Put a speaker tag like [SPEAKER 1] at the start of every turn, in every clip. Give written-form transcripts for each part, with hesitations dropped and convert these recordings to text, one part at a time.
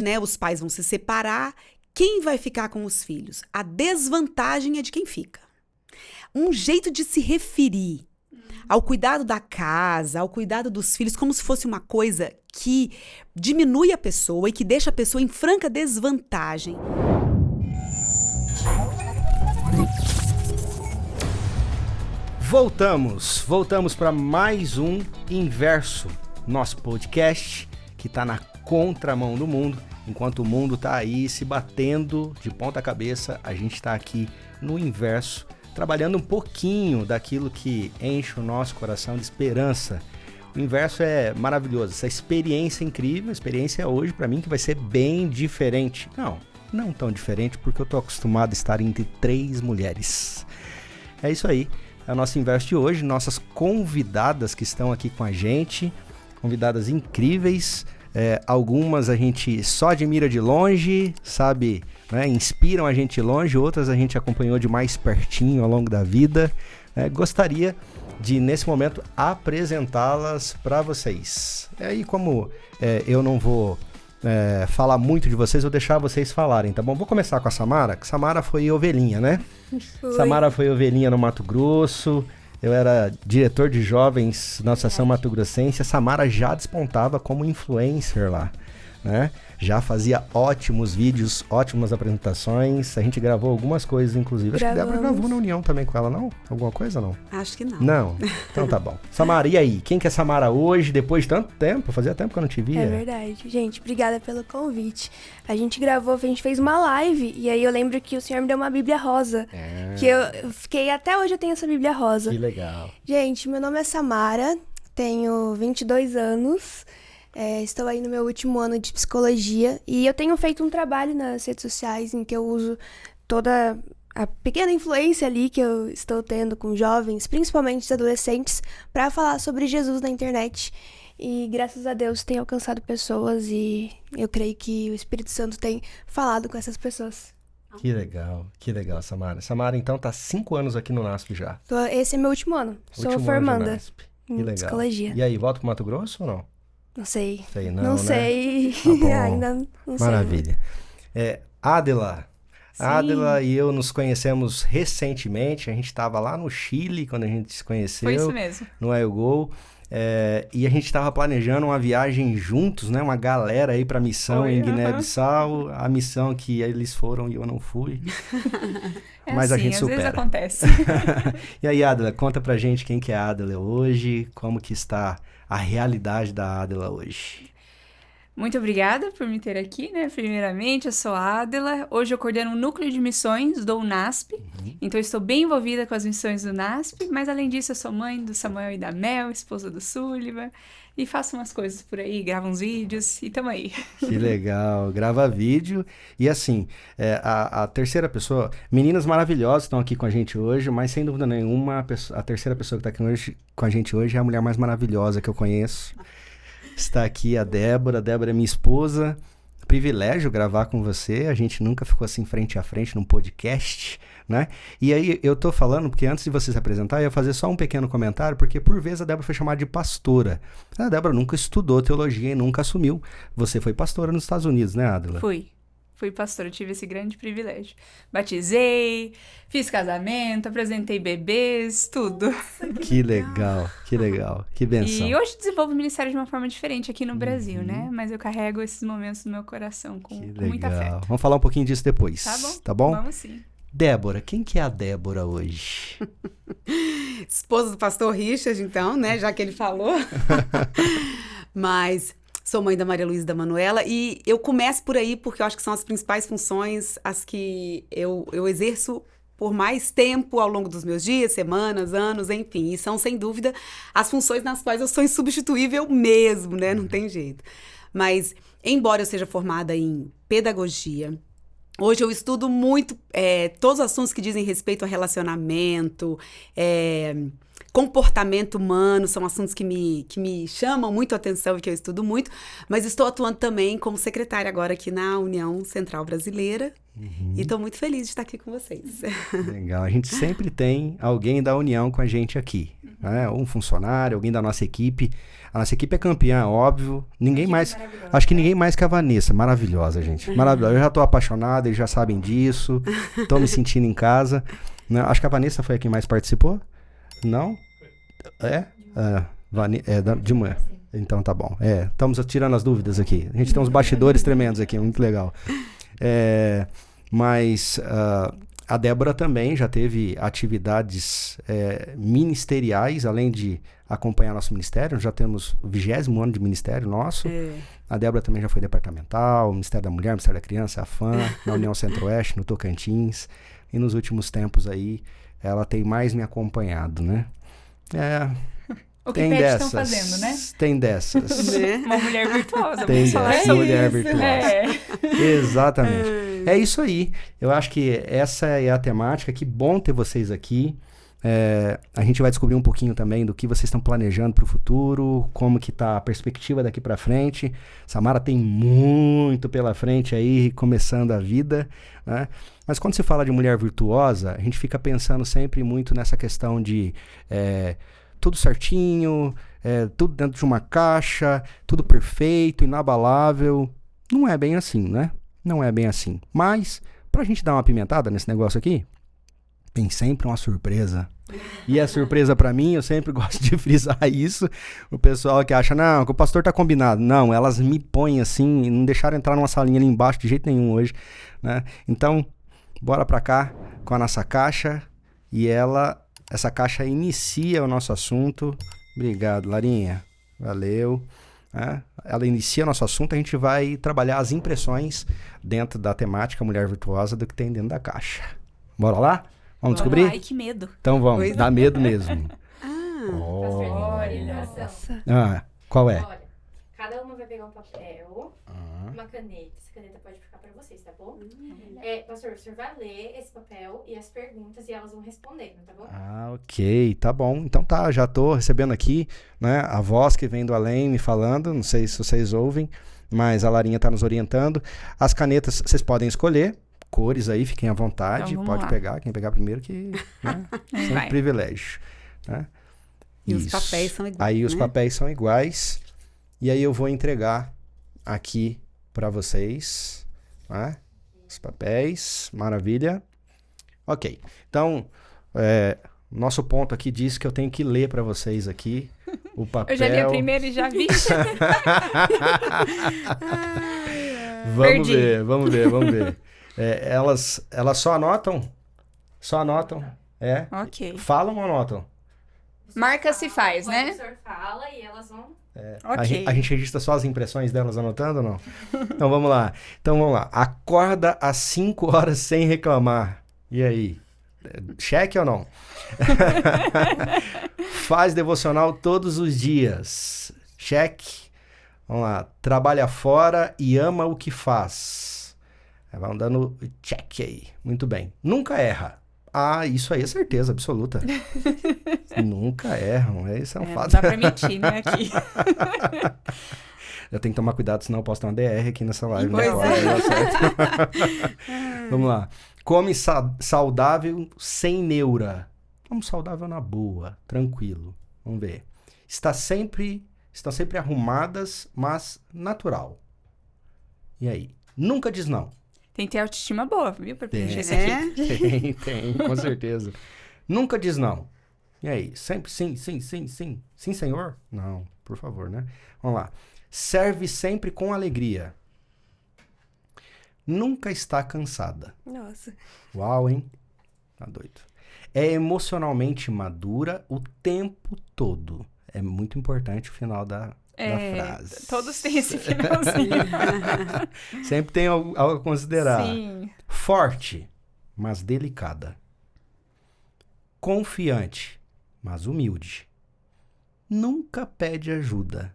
[SPEAKER 1] né, os pais vão se separar, quem vai ficar com os filhos? A desvantagem é de quem fica. Um jeito de se referir ao cuidado da casa, ao cuidado dos filhos, como se fosse uma coisa que diminui a pessoa e que deixa a pessoa em franca desvantagem.
[SPEAKER 2] Voltamos para mais um Inverso, nosso podcast que está na contramão do mundo. Enquanto o mundo está aí se batendo de ponta cabeça, a gente está aqui no inverso, trabalhando um pouquinho daquilo que enche o nosso coração de esperança. O inverso é maravilhoso, essa experiência incrível, a experiência hoje para mim que vai ser bem diferente. Não tão diferente, porque eu estou acostumado a estar entre 3 mulheres. É isso aí, é o nosso inverso de hoje, nossas convidadas que estão aqui com a gente, convidadas incríveis. Algumas a gente só admira de longe, sabe, né? Inspiram a gente de longe, outras a gente acompanhou de mais pertinho ao longo da vida. Gostaria de, nesse momento, apresentá-las para vocês. E como eu não vou falar muito de vocês, vou deixar vocês falarem, tá bom? Vou começar com a Samara, que Samara foi ovelhinha, né? Samara foi ovelhinha no Mato Grosso. Eu era diretor de jovens na Associação Mato Grossense. A Samara já despontava como influencer lá, né? Já fazia ótimos vídeos, ótimas apresentações. A gente gravou algumas coisas, inclusive. Acho que a Débora gravou na União também com ela, não? Alguma coisa, não?
[SPEAKER 1] Acho que não.
[SPEAKER 2] Não? Então tá bom. Samara, e aí? Quem que é Samara hoje, depois de tanto tempo? Fazia tempo que eu não te via.
[SPEAKER 3] É verdade. Gente, obrigada pelo convite. A gente fez uma live, e aí eu lembro que o senhor me deu uma Bíblia rosa. Que eu fiquei, até hoje eu tenho essa Bíblia rosa.
[SPEAKER 2] Que legal.
[SPEAKER 3] Gente, meu nome é Samara, tenho 22 anos. Estou aí no meu último ano de psicologia e eu tenho feito um trabalho nas redes sociais em que eu uso toda a pequena influência ali que eu estou tendo com jovens, principalmente os adolescentes, para falar sobre Jesus na internet. E graças a Deus tem alcançado pessoas e eu creio que o Espírito Santo tem falado com essas pessoas.
[SPEAKER 2] Que legal, Samara. Samara, então, tá 5 anos aqui no NASP já.
[SPEAKER 3] Esse é meu último ano. Sou formanda em psicologia.
[SPEAKER 2] E aí, volta pro Mato Grosso ou não?
[SPEAKER 3] Não sei.
[SPEAKER 2] Não
[SPEAKER 3] sei.
[SPEAKER 2] Tá
[SPEAKER 3] Ainda não sei.
[SPEAKER 2] Maravilha. Adela.
[SPEAKER 3] Sim.
[SPEAKER 2] Adela e eu nos conhecemos recentemente. A gente estava lá no Chile quando a gente se conheceu.
[SPEAKER 4] Foi isso mesmo.
[SPEAKER 2] No IOGO. E a gente estava planejando uma viagem juntos, né? Uma galera aí pra missão em Guiné-Bissau. A missão que eles foram e eu não fui. Mas
[SPEAKER 4] assim,
[SPEAKER 2] a gente supera.
[SPEAKER 4] Às vezes acontece.
[SPEAKER 2] E aí, Adela, conta pra gente quem que é a Adela hoje, como que está a realidade da Adela hoje.
[SPEAKER 4] Muito obrigada por me ter aqui, né? Primeiramente, eu sou a Adela. Hoje eu coordeno um núcleo de missões do UNASP. Então, eu estou bem envolvida com as missões do UNASP. Mas, além disso, eu sou mãe do Samuel e da Mel, esposa do Sullivan. E faço umas coisas por aí, gravo uns vídeos e tamo aí.
[SPEAKER 2] Que legal, grava vídeo. E assim, a terceira pessoa, meninas maravilhosas estão aqui com a gente hoje, mas sem dúvida nenhuma, a terceira pessoa que está aqui hoje, com a gente hoje é a mulher mais maravilhosa que eu conheço. Está aqui a Débora. A Débora é minha esposa. Privilégio gravar com você. A gente nunca ficou assim frente a frente num podcast, né? E aí eu tô falando, porque antes de você se apresentar, eu ia fazer só um pequeno comentário, porque por vezes a Débora foi chamada de pastora. A Débora nunca estudou teologia e nunca assumiu. Você foi pastora nos Estados Unidos, né, Adela?
[SPEAKER 4] Fui pastora, tive esse grande privilégio. Batizei, fiz casamento, apresentei bebês, tudo.
[SPEAKER 2] Que legal, que benção.
[SPEAKER 4] E hoje desenvolvo o ministério de uma forma diferente aqui no Brasil, né? Mas eu carrego esses momentos no meu coração com muita fé.
[SPEAKER 2] Vamos falar um pouquinho disso depois, tá bom?
[SPEAKER 4] Vamos sim.
[SPEAKER 2] Débora, quem que é a Débora hoje?
[SPEAKER 1] Esposa do pastor Richard, então, né? Já que ele falou. Mas sou mãe da Maria Luísa e da Manuela. E eu começo por aí porque eu acho que são as principais funções, as que eu exerço por mais tempo ao longo dos meus dias, semanas, anos, enfim. E são, sem dúvida, as funções nas quais eu sou insubstituível mesmo, né? Não tem jeito. Mas, embora eu seja formada em pedagogia, hoje eu estudo muito todos os assuntos que dizem respeito a relacionamento, comportamento humano, são assuntos que me chamam muito a atenção e que eu estudo muito, mas estou atuando também como secretária agora aqui na União Central Brasileira e estou muito feliz de estar aqui com vocês.
[SPEAKER 2] Legal, a gente sempre tem alguém da União com a gente aqui, né? Ou um funcionário, alguém da nossa equipe. A nossa equipe é campeã, óbvio. Ninguém mais. Acho que ninguém mais que a Vanessa. Maravilhosa, gente. Maravilhosa. Eu já tô apaixonado, eles já sabem disso. Tô me sentindo em casa. Né? Acho que a Vanessa foi a que mais participou. Não? É? De manhã. Então tá bom. Estamos tirando as dúvidas aqui. A gente tem uns bastidores tremendos aqui, muito legal. Mas a Débora também já teve atividades ministeriais, além de acompanhar nosso ministério. Já temos o 20º ano de ministério nosso. A Débora também já foi departamental, Ministério da Mulher, Ministério da Criança, a FAM, na União Centro-Oeste, no Tocantins. E nos últimos tempos aí, ela tem mais me acompanhado, né?
[SPEAKER 4] O que pets estão fazendo, né?
[SPEAKER 2] Tem dessas.
[SPEAKER 4] Uma mulher virtuosa.
[SPEAKER 2] Tem
[SPEAKER 4] vamos falar
[SPEAKER 2] dessa mulher virtuosa.
[SPEAKER 4] É.
[SPEAKER 2] Exatamente. É isso aí. Eu acho que essa é a temática. Que bom ter vocês aqui. A gente vai descobrir um pouquinho também do que vocês estão planejando para o futuro, como que tá a perspectiva daqui para frente. Samara tem muito pela frente aí, começando a vida, né? Mas quando se fala de mulher virtuosa, a gente fica pensando sempre muito nessa questão de tudo certinho, tudo dentro de uma caixa, tudo perfeito, inabalável. Não é bem assim, né? Não é bem assim. Mas, pra gente dar uma apimentada nesse negócio aqui, tem sempre uma surpresa. E a surpresa pra mim, eu sempre gosto de frisar isso. O pessoal que acha, não, que o pastor tá combinado. Não, elas me põem assim, não deixaram entrar numa salinha ali embaixo de jeito nenhum hoje, né? Então, bora pra cá com a nossa caixa. E essa caixa inicia o nosso assunto. Obrigado, Larinha. Valeu. Ela inicia nosso assunto, a gente vai trabalhar as impressões dentro da temática Mulher Virtuosa do que tem dentro da caixa. Bora lá? Vamos descobrir?
[SPEAKER 4] Ai, que medo.
[SPEAKER 2] Então vamos, dá medo mesmo. Qual é?
[SPEAKER 5] Olha, cada uma vai pegar um papel, uma caneta. Essa caneta pode ficar pra vocês, tá bom? Pastor, o senhor vai ler esse papel e as perguntas e elas vão respondendo, tá bom?
[SPEAKER 2] Ok, tá bom. Então tá, já tô recebendo aqui, né, a voz que vem do além me falando, não sei se vocês ouvem, mas a Larinha tá nos orientando. As canetas, vocês podem escolher cores aí, fiquem à vontade,
[SPEAKER 4] então,
[SPEAKER 2] pode
[SPEAKER 4] lá.
[SPEAKER 2] pegar, quem pegar primeiro que, né, sem privilégio, né?
[SPEAKER 1] E os papéis são iguais,
[SPEAKER 2] Aí os papéis são iguais, e aí eu vou entregar aqui para vocês, né? Os papéis, maravilha. Ok, então, nosso ponto aqui diz que eu tenho que ler para vocês aqui o papel.
[SPEAKER 4] Eu já li a primeira e já vi.
[SPEAKER 2] Vamos ver. Elas só anotam? Só anotam?
[SPEAKER 4] Ok.
[SPEAKER 2] Falam ou anotam?
[SPEAKER 4] Marca se faz,
[SPEAKER 5] O
[SPEAKER 4] né?
[SPEAKER 5] professor fala e elas vão...
[SPEAKER 4] Ok.
[SPEAKER 2] A gente registra só as impressões delas anotando ou não? Então vamos lá. Acorda às 5 horas sem reclamar. E aí? Cheque ou não? Faz devocional todos os dias. Cheque. Vamos lá. Trabalha fora e ama o que faz. Vamos dando check aí. Muito bem. Nunca erra. Isso aí é certeza absoluta. Nunca erram. Isso é um fato.
[SPEAKER 4] Não dá pra mentir, né, aqui.
[SPEAKER 2] Eu tenho que tomar cuidado, senão eu posso ter uma DR aqui nessa live.
[SPEAKER 1] Pois
[SPEAKER 2] Vamos lá. Come saudável sem neura. Como saudável na boa, tranquilo. Vamos ver. Estão sempre arrumadas, mas natural. E aí? Nunca diz não.
[SPEAKER 4] Tem que ter autoestima boa, viu? Pra preencher isso aqui.
[SPEAKER 2] Tem, com certeza. Nunca diz não. E aí? Sempre sim, sim, sim, sim. Sim, senhor? Não, por favor, né? Vamos lá. Serve sempre com alegria. Nunca está cansada.
[SPEAKER 3] Nossa.
[SPEAKER 2] Uau, hein? Tá doido. É emocionalmente madura o tempo todo. É muito importante o final da frase.
[SPEAKER 4] Todos têm esse finalzinho.
[SPEAKER 2] Sempre tem algo a considerar.
[SPEAKER 4] Sim.
[SPEAKER 2] Forte, mas delicada. Confiante, mas humilde. Nunca pede ajuda.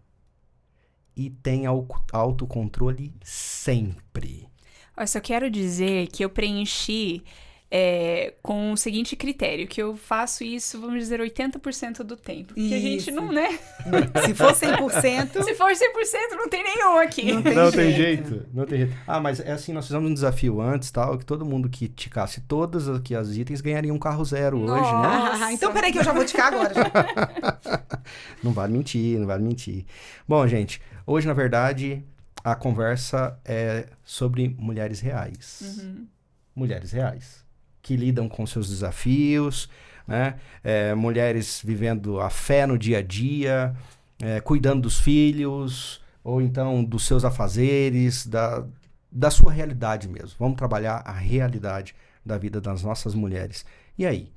[SPEAKER 2] E tem autocontrole sempre.
[SPEAKER 4] Eu só quero dizer que eu preenchi com o seguinte critério, que eu faço isso, vamos dizer, 80% do tempo. Porque a gente não, né?
[SPEAKER 1] Se for 100%...
[SPEAKER 4] Se for 100%, não tem nenhum aqui.
[SPEAKER 2] Não tem jeito. Não tem jeito. Ah, mas é assim, nós fizemos um desafio antes, tal, que todo mundo que ticasse todas aqui as itens ganharia um carro zero hoje, né?
[SPEAKER 1] Então peraí que eu já vou ticar agora.
[SPEAKER 2] Não vale mentir, não vale mentir. Bom, gente, hoje, na verdade, a conversa é sobre mulheres reais. Mulheres reais. Que lidam com seus desafios, né? Mulheres vivendo a fé no dia a dia, cuidando dos filhos, ou então dos seus afazeres, da sua realidade mesmo. Vamos trabalhar a realidade da vida das nossas mulheres. E aí?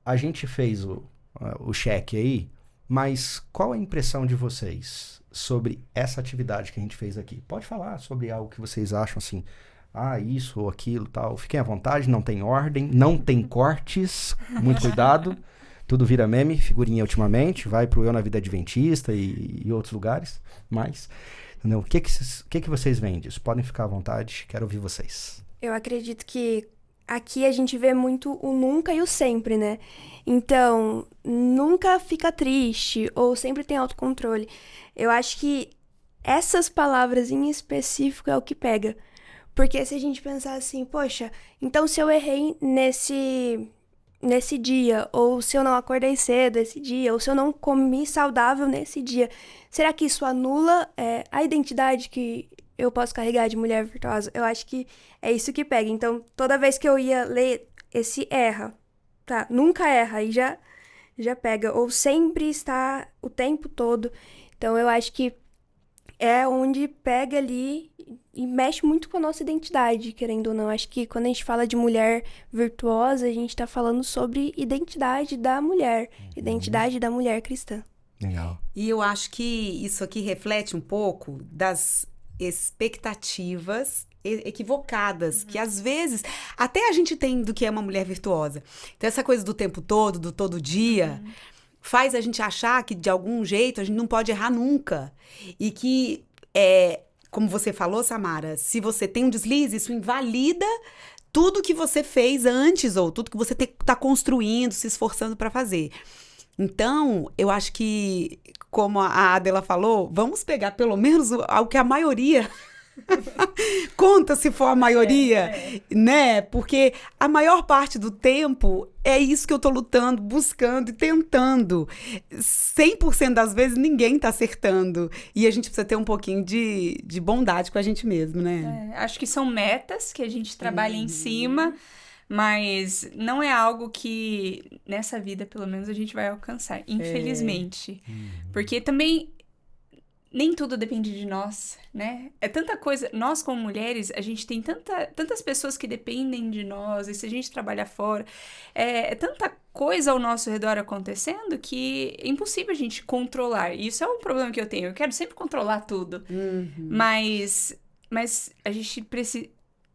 [SPEAKER 2] A gente fez o cheque aí, mas qual a impressão de vocês sobre essa atividade que a gente fez aqui? Pode falar sobre algo que vocês acham assim, isso ou aquilo, tal. Fiquem à vontade, não tem ordem, não tem cortes, muito cuidado. Tudo vira meme, figurinha ultimamente, vai pro Eu na Vida Adventista e outros lugares, mas, entendeu? O que vocês veem disso? Podem ficar à vontade, quero ouvir vocês.
[SPEAKER 3] Eu acredito que aqui a gente vê muito o nunca e o sempre, né? Então, nunca fica triste ou sempre tem autocontrole. Eu acho que essas palavras em específico é o que pega. Porque se a gente pensar assim, poxa, então se eu errei nesse dia, ou se eu não acordei cedo esse dia, ou se eu não comi saudável nesse dia, será que isso anula a identidade que eu posso carregar de mulher virtuosa? Eu acho que é isso que pega. Então, toda vez que eu ia ler esse erra, tá? Nunca erra, aí já pega. Ou sempre está o tempo todo. Então, eu acho que é onde pega ali e mexe muito com a nossa identidade, querendo ou não. Acho que quando a gente fala de mulher virtuosa, a gente tá falando sobre identidade da mulher. Identidade da mulher cristã.
[SPEAKER 2] Legal.
[SPEAKER 1] E eu acho que isso aqui reflete um pouco das expectativas equivocadas, que às vezes até a gente tem do que é uma mulher virtuosa. Então essa coisa do tempo todo, do todo dia, faz a gente achar que de algum jeito a gente não pode errar nunca. E que, como você falou, Samara, se você tem um deslize, isso invalida tudo que você fez antes ou tudo que você está construindo, se esforçando para fazer. Então, eu acho que, como a Adela falou, vamos pegar pelo menos o que a maioria conta, se for a maioria, né? Porque a maior parte do tempo é isso que eu tô lutando, buscando e tentando. 100% das vezes ninguém tá acertando. E a gente precisa ter um pouquinho de bondade com a gente mesmo, né?
[SPEAKER 4] Acho que são metas que a gente trabalha em cima, mas não é algo que nessa vida, pelo menos, a gente vai alcançar, infelizmente. Porque também nem tudo depende de nós, né? É tanta coisa. Nós, como mulheres, a gente tem tantas pessoas que dependem de nós, e se a gente trabalhar fora, é tanta coisa ao nosso redor acontecendo que é impossível a gente controlar. E isso é um problema que eu tenho. Eu quero sempre controlar tudo. Mas a gente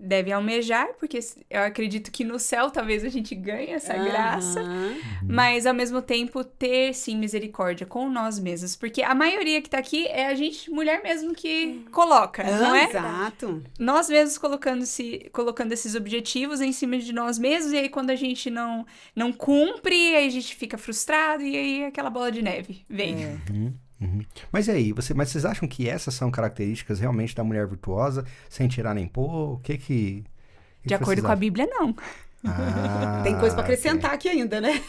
[SPEAKER 4] deve almejar, porque eu acredito que no céu talvez a gente ganhe essa graça, mas ao mesmo tempo ter, sim, misericórdia com nós mesmos, porque a maioria que tá aqui é a gente, mulher mesmo, que coloca, não é?
[SPEAKER 1] Exato.
[SPEAKER 4] Nós mesmos colocando esses objetivos em cima de nós mesmos, e aí quando a gente não cumpre, aí a gente fica frustrado, e aí aquela bola de neve vem.
[SPEAKER 2] Mas e aí, mas vocês acham que essas são características realmente da mulher virtuosa, sem tirar nem pôr? O que
[SPEAKER 4] de acordo com a Bíblia, não.
[SPEAKER 1] Tem coisa para acrescentar aqui ainda, né?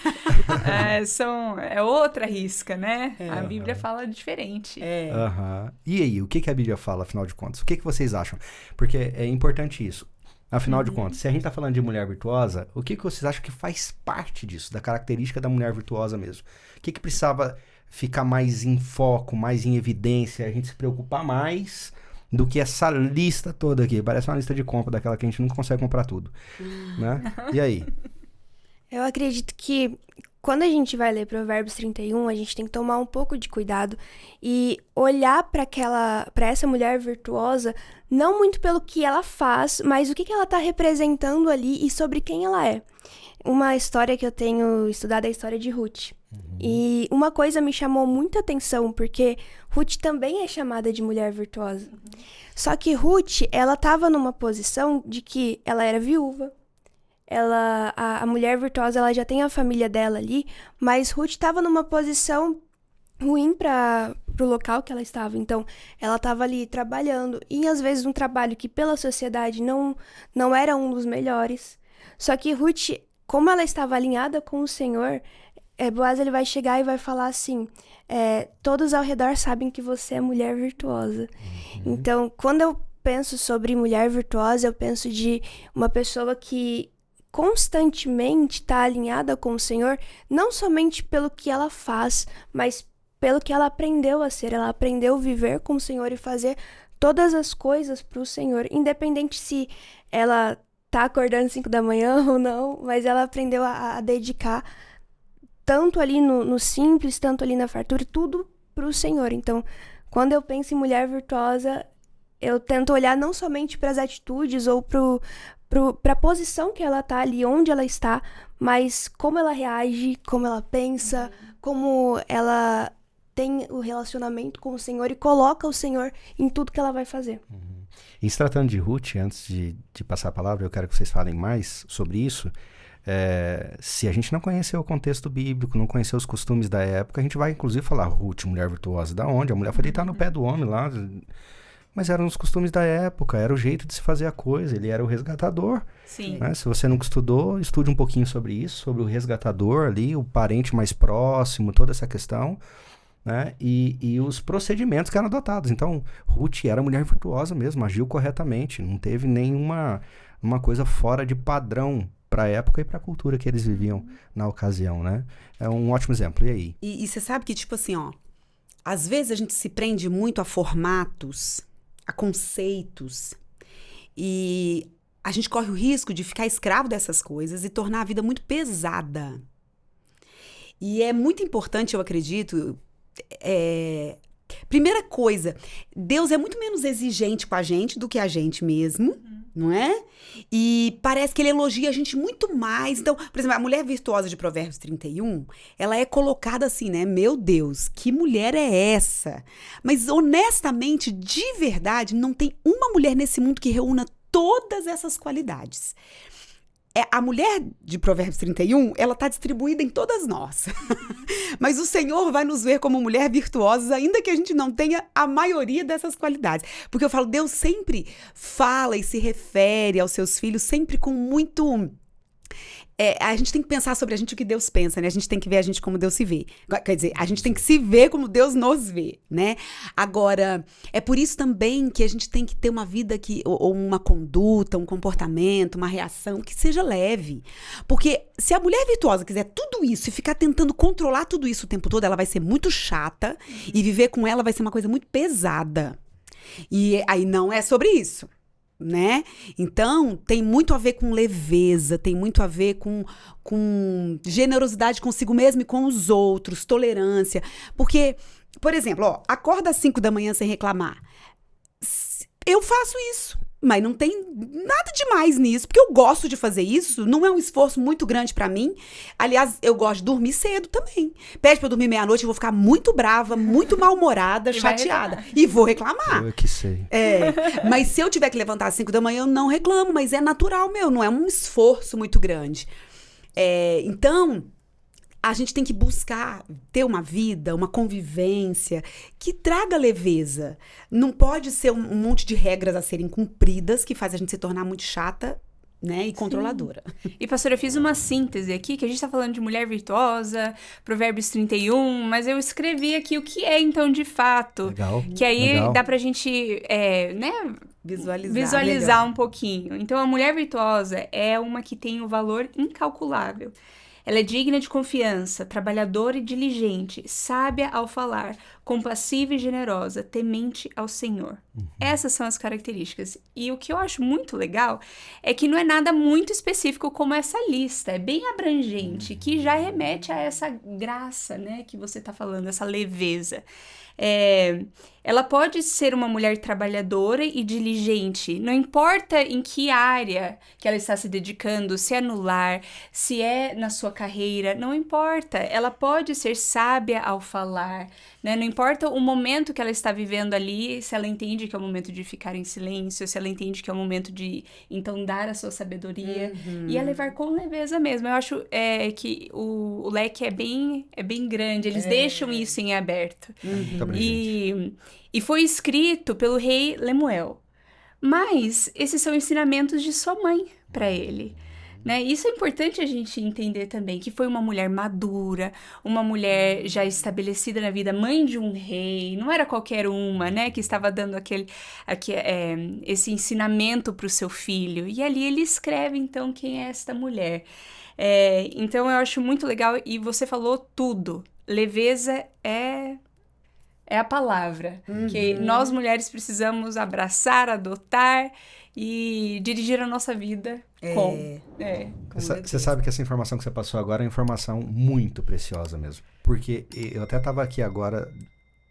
[SPEAKER 4] É outra risca, né? A Bíblia fala diferente.
[SPEAKER 2] E aí, o que a Bíblia fala, afinal de contas? O que vocês acham? Porque é importante isso. Afinal de contas, se a gente tá falando de mulher virtuosa, o que vocês acham que faz parte disso, da característica da mulher virtuosa mesmo? O que precisava ficar mais em foco, mais em evidência, a gente se preocupar mais do que essa lista toda aqui? Parece uma lista de compra daquela que a gente nunca consegue comprar tudo, né? E aí?
[SPEAKER 3] Eu acredito que quando a gente vai ler Provérbios 31, a gente tem que tomar um pouco de cuidado e olhar para essa mulher virtuosa, não muito pelo que ela faz, mas o que ela está representando ali e sobre quem ela é. Uma história que eu tenho estudado é a história de Ruth. E uma coisa me chamou muita atenção, porque Ruth também é chamada de mulher virtuosa. Só que Ruth, ela estava numa posição de que ela era viúva, a mulher virtuosa, ela já tem a família dela ali, mas Ruth estava numa posição ruim para o local que ela estava. Então, ela estava ali trabalhando, e às vezes um trabalho que pela sociedade não era um dos melhores. Só que Ruth, como ela estava alinhada com o Senhor, Boaz ele vai chegar e vai falar assim, todos ao redor sabem que você é mulher virtuosa. Então, quando eu penso sobre mulher virtuosa, eu penso de uma pessoa que constantemente está alinhada com o Senhor, não somente pelo que ela faz, mas pelo que ela aprendeu a ser. Ela aprendeu a viver com o Senhor e fazer todas as coisas para o Senhor, independente se ela tá acordando 5 da manhã ou não, mas ela aprendeu a dedicar tanto ali no simples, tanto ali na fartura, tudo para o Senhor. Então, quando eu penso em mulher virtuosa, eu tento olhar não somente para as atitudes ou para a posição que ela tá ali, onde ela está, mas como ela reage, como ela pensa, como ela tem o relacionamento com o Senhor e coloca o Senhor em tudo que ela vai fazer.
[SPEAKER 2] E se tratando de Ruth, antes de passar a palavra, eu quero que vocês falem mais sobre isso. Se a gente não conheceu o contexto bíblico, não conheceu os costumes da época, a gente vai inclusive falar Ruth, mulher virtuosa, da onde? A mulher foi deitar no pé do homem lá, mas eram os costumes da época, era o jeito de se fazer a coisa, ele era o resgatador.
[SPEAKER 4] Sim.
[SPEAKER 2] Né? Se você nunca estudou, estude um pouquinho sobre isso, sobre o resgatador ali, o parente mais próximo, toda essa questão, né? E os procedimentos que eram adotados. Então, Ruth era mulher virtuosa mesmo, agiu corretamente, não teve nenhuma coisa fora de padrão para a época e para a cultura que eles viviam na ocasião, né? É um ótimo exemplo. E aí?
[SPEAKER 1] E você sabe que, tipo assim, às vezes a gente se prende muito a formatos, a conceitos, e a gente corre o risco de ficar escravo dessas coisas e tornar a vida muito pesada. E é muito importante, eu acredito, primeira coisa, Deus é muito menos exigente com a gente do que a gente mesmo, não é? E parece que ele elogia a gente muito mais. Então, por exemplo, a mulher virtuosa de Provérbios 31, ela é colocada assim, né? Meu Deus, que mulher é essa? Mas, honestamente, de verdade, não tem uma mulher nesse mundo que reúna todas essas qualidades. A mulher de Provérbios 31, ela está distribuída em todas nós. Mas o Senhor vai nos ver como mulher virtuosas, ainda que a gente não tenha a maioria dessas qualidades. Porque eu falo, Deus sempre fala e se refere aos seus filhos, sempre com muito... a gente tem que pensar sobre a gente o que Deus pensa, né? A gente tem que ver a gente como Deus se vê. Quer dizer, a gente tem que se ver como Deus nos vê, né? Agora, é por isso também que a gente tem que ter uma vida ou uma conduta, um comportamento, uma reação que seja leve. Porque se a mulher virtuosa quiser tudo isso e ficar tentando controlar tudo isso o tempo todo, ela vai ser muito chata e viver com ela vai ser uma coisa muito pesada. E aí não é sobre isso. Né? Então, tem muito a ver com leveza, tem muito a ver com generosidade consigo mesmo e com os outros, tolerância. Porque, por exemplo, acorda às 5 da manhã sem reclamar. Eu faço isso, mas não tem nada demais nisso, porque eu gosto de fazer isso, não é um esforço muito grande pra mim. Aliás, eu gosto de dormir cedo também. Pede pra eu dormir meia-noite, eu vou ficar muito brava, muito mal-humorada, chateada. E vou reclamar.
[SPEAKER 2] Eu que sei.
[SPEAKER 1] Mas se eu tiver que levantar às 5 da manhã, eu não reclamo, mas é natural meu, não é um esforço muito grande. Então, a gente tem que buscar ter uma vida, uma convivência que traga leveza. Não pode ser um monte de regras a serem cumpridas que faz a gente se tornar muito chata, né, e controladora.
[SPEAKER 4] E, pastora, eu fiz uma síntese aqui, que a gente tá falando de mulher virtuosa, Provérbios 31, mas eu escrevi aqui o que é, então, de fato.
[SPEAKER 2] Legal.
[SPEAKER 4] Que aí
[SPEAKER 2] legal.
[SPEAKER 4] dá pra gente, né, visualizar
[SPEAKER 1] legal.
[SPEAKER 4] um pouquinho. Então, a mulher virtuosa é uma que tem um valor incalculável. Ela é digna de confiança, trabalhadora e diligente, sábia ao falar, compassiva e generosa, temente ao Senhor. Essas são as características. E o que eu acho muito legal é que não é nada muito específico como essa lista. É bem abrangente, que já remete a essa graça, né, que você está falando, essa leveza. Ela pode ser uma mulher trabalhadora e diligente, não importa em que área que ela está se dedicando, se é no lar, se é na sua carreira, não importa. Ela pode ser sábia ao falar, né? Não importa importa o momento que ela está vivendo ali, se ela entende que é o momento de ficar em silêncio, se ela entende que é o momento de, então, dar a sua sabedoria. E é levar com leveza mesmo. Eu acho que o leque é bem grande. Eles deixam isso em aberto.
[SPEAKER 2] Muito abrangente.
[SPEAKER 4] E foi escrito pelo rei Lemuel. Mas esses são ensinamentos de sua mãe para ele. Né? Isso é importante a gente entender também, que foi uma mulher madura, uma mulher já estabelecida na vida, mãe de um rei, não era qualquer uma, né, que estava dando esse ensinamento para o seu filho. E ali ele escreve, então, quem é esta mulher. Então, eu acho muito legal, e você falou tudo. Leveza é a palavra, que nós mulheres precisamos abraçar, adotar e dirigir a nossa vida com.
[SPEAKER 2] Você sabe que essa informação que você passou agora é uma informação muito preciosa mesmo. Porque eu até estava aqui agora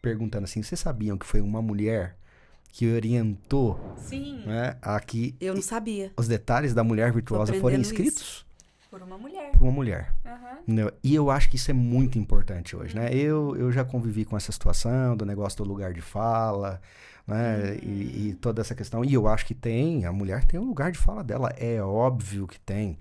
[SPEAKER 2] perguntando assim, vocês sabiam que foi uma mulher que orientou,
[SPEAKER 4] Sim.
[SPEAKER 2] Né, aqui...
[SPEAKER 1] Eu não sabia.
[SPEAKER 2] Os detalhes da mulher virtuosa foram
[SPEAKER 1] aprendendo
[SPEAKER 2] escritos
[SPEAKER 4] Por uma mulher.
[SPEAKER 2] por uma mulher.
[SPEAKER 4] Uhum.
[SPEAKER 2] E eu acho que isso é muito importante hoje, né? Eu já convivi com essa situação do negócio do lugar de fala, né? E toda essa questão. E eu acho que a mulher tem um lugar de fala dela. É óbvio que tem,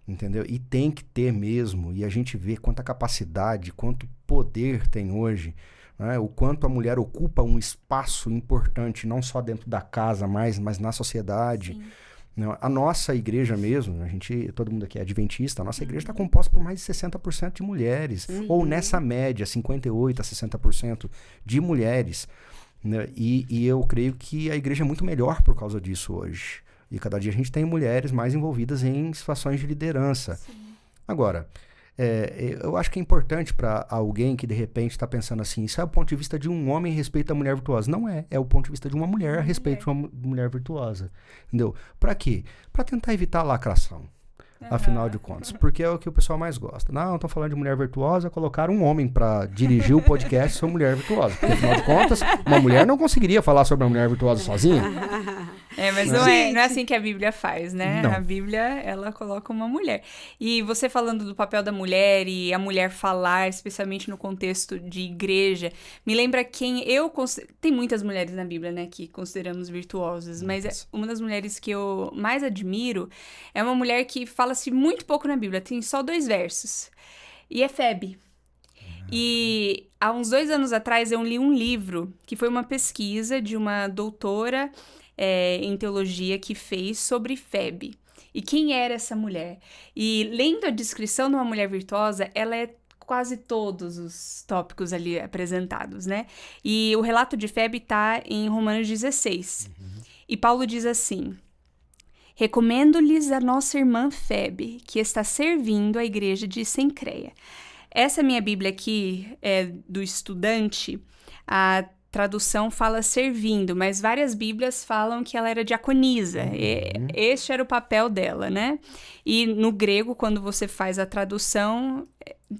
[SPEAKER 2] entendeu? E tem que ter mesmo. E a gente vê quanta capacidade, quanto poder tem hoje, né? O quanto a mulher ocupa um espaço importante, não só dentro da casa, mas na sociedade.
[SPEAKER 4] Sim.
[SPEAKER 2] A nossa igreja mesmo, todo mundo aqui é adventista, a nossa igreja está composta por mais de 60% de mulheres, ou nessa média, 58% a 60% de mulheres, né? E eu creio que a igreja é muito melhor por causa disso hoje. E cada dia a gente tem mulheres mais envolvidas em situações de liderança.
[SPEAKER 4] Sim.
[SPEAKER 2] Agora, eu acho que é importante para alguém que de repente está pensando assim, isso é o ponto de vista de um homem a respeito da mulher virtuosa. Não é o ponto de vista de uma mulher a respeito de uma mulher virtuosa. Entendeu? Para quê? Para tentar evitar a lacração. Afinal de contas, porque é o que o pessoal mais gosta. Não, estão falando de mulher virtuosa, colocaram um homem para dirigir o podcast sobre mulher virtuosa. Porque, afinal de contas, uma mulher não conseguiria falar sobre uma mulher virtuosa sozinha.
[SPEAKER 4] Mas não é assim que a Bíblia faz, né?
[SPEAKER 2] Não.
[SPEAKER 4] A Bíblia, ela coloca uma mulher. E você falando do papel da mulher e a mulher falar, especialmente no contexto de igreja, me lembra quem tem muitas mulheres na Bíblia, né, que consideramos virtuosas, mas uma das mulheres que eu mais admiro é uma mulher que fala-se muito pouco na Bíblia, tem só 2 versos, e é Febe. E há uns 2 anos atrás eu li um livro que foi uma pesquisa de uma doutora em teologia que fez sobre Febe. E quem era essa mulher? E lendo a descrição de uma mulher virtuosa, ela é quase todos os tópicos ali apresentados, né? E o relato de Febe está em Romanos 16. E Paulo diz assim: recomendo-lhes a nossa irmã Febe, que está servindo a igreja de Cencreia. Essa minha Bíblia aqui é do estudante. A tradução fala servindo, mas várias Bíblias falam que ela era diaconisa. Este era o papel dela, né? E no grego, quando você faz a tradução,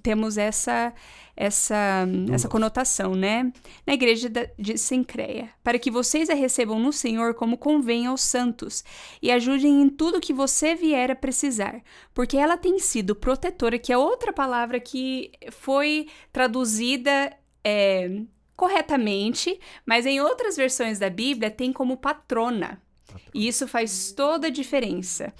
[SPEAKER 4] temos essa conotação, né? Na igreja de Cencreia. Para que vocês a recebam no Senhor como convém aos santos e ajudem em tudo que você vier a precisar. Porque ela tem sido protetora, que é outra palavra que foi traduzida corretamente, mas em outras versões da Bíblia tem como patrona. E isso faz toda a diferença.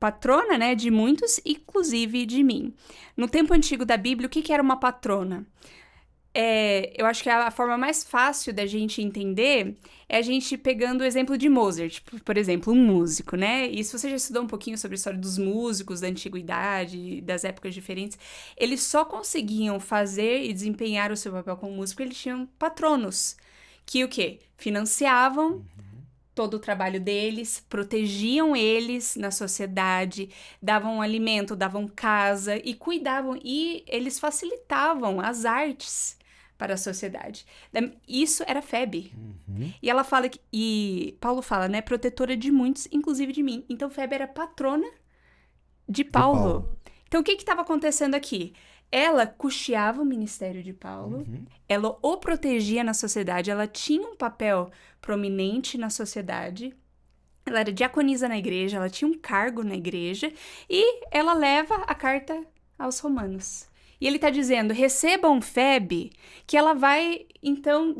[SPEAKER 4] Patrona, né, de muitos, inclusive de mim. No tempo antigo da Bíblia, o que era uma patrona? Eu acho que a forma mais fácil da gente entender é a gente pegando o exemplo de Mozart, por exemplo, um músico, né? E se você já estudou um pouquinho sobre a história dos músicos da antiguidade, das épocas diferentes, eles só conseguiam fazer e desempenhar o seu papel como músico, eles tinham patronos, que o quê? Financiavam todo o trabalho deles, protegiam eles na sociedade, davam alimento, davam casa e cuidavam, e eles facilitavam as artes para a sociedade. Isso era Febe. E ela fala e Paulo fala, né, protetora de muitos, inclusive de mim. Então Febe era patrona de Paulo. Então o que estava acontecendo aqui? Ela custeava o ministério de Paulo, ela o protegia na sociedade, ela tinha um papel prominente na sociedade, ela era diaconisa na igreja, ela tinha um cargo na igreja, e ela leva a carta aos romanos. E ele está dizendo, recebam Febe, que ela vai, então...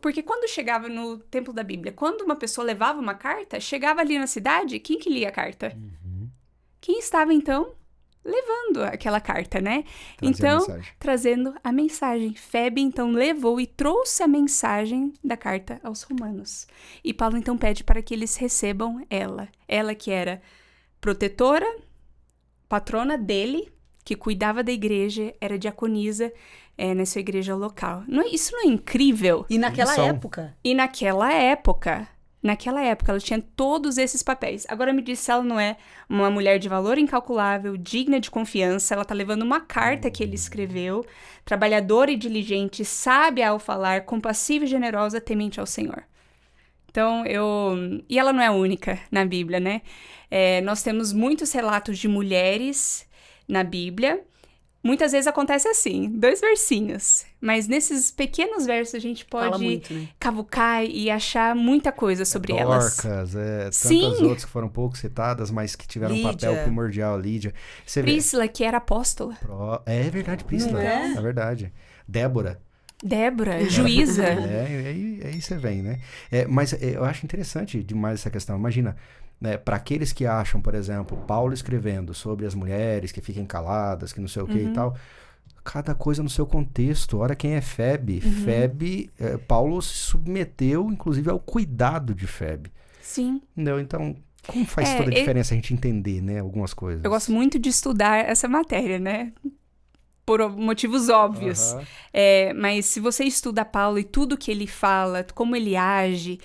[SPEAKER 4] Porque quando chegava no templo da Bíblia, quando uma pessoa levava uma carta, chegava ali na cidade, quem que lia a carta? Quem estava, então, levando aquela carta, né? Trazendo a mensagem. Febe, então, levou e trouxe a mensagem da carta aos romanos. E Paulo, então, pede para que eles recebam ela. Ela que era protetora, patrona dele, que cuidava da igreja, era diaconisa na sua igreja local. Isso não é incrível?
[SPEAKER 1] E naquela época?
[SPEAKER 4] E naquela época, ela tinha todos esses papéis. Agora me diz se ela não é uma mulher de valor incalculável, digna de confiança, ela tá levando uma carta que ele escreveu, trabalhadora e diligente, sábia ao falar, compassiva e generosa, temente ao Senhor. Então, E ela não é a única na Bíblia, né? Nós temos muitos relatos de mulheres na Bíblia. Muitas vezes acontece assim, 2 versinhos. Mas nesses pequenos versos a gente pode
[SPEAKER 1] muito, né?
[SPEAKER 4] cavucar e achar muita coisa sobre elas.
[SPEAKER 2] Dorcas, tantas
[SPEAKER 4] Sim.
[SPEAKER 2] outras que foram pouco citadas, mas que tiveram um papel primordial. Lídia. Você
[SPEAKER 4] Priscila, que era apóstola.
[SPEAKER 2] É verdade, Priscila.
[SPEAKER 1] Não é?
[SPEAKER 2] É verdade. Débora,
[SPEAKER 4] juíza.
[SPEAKER 2] aí você vem, né? Mas eu acho interessante demais essa questão. Imagina, né, para aqueles que acham, por exemplo, Paulo escrevendo sobre as mulheres que fiquem caladas, que não sei o que e tal, cada coisa no seu contexto. Olha quem é Febe. Febe, Paulo se submeteu, inclusive, ao cuidado de Febe.
[SPEAKER 4] Sim.
[SPEAKER 2] Entendeu? Então, como faz toda a diferença a gente entender, né, algumas coisas?
[SPEAKER 4] Eu gosto muito de estudar essa matéria, né? Por motivos óbvios. Mas se você estuda Paulo e tudo que ele fala, como ele age,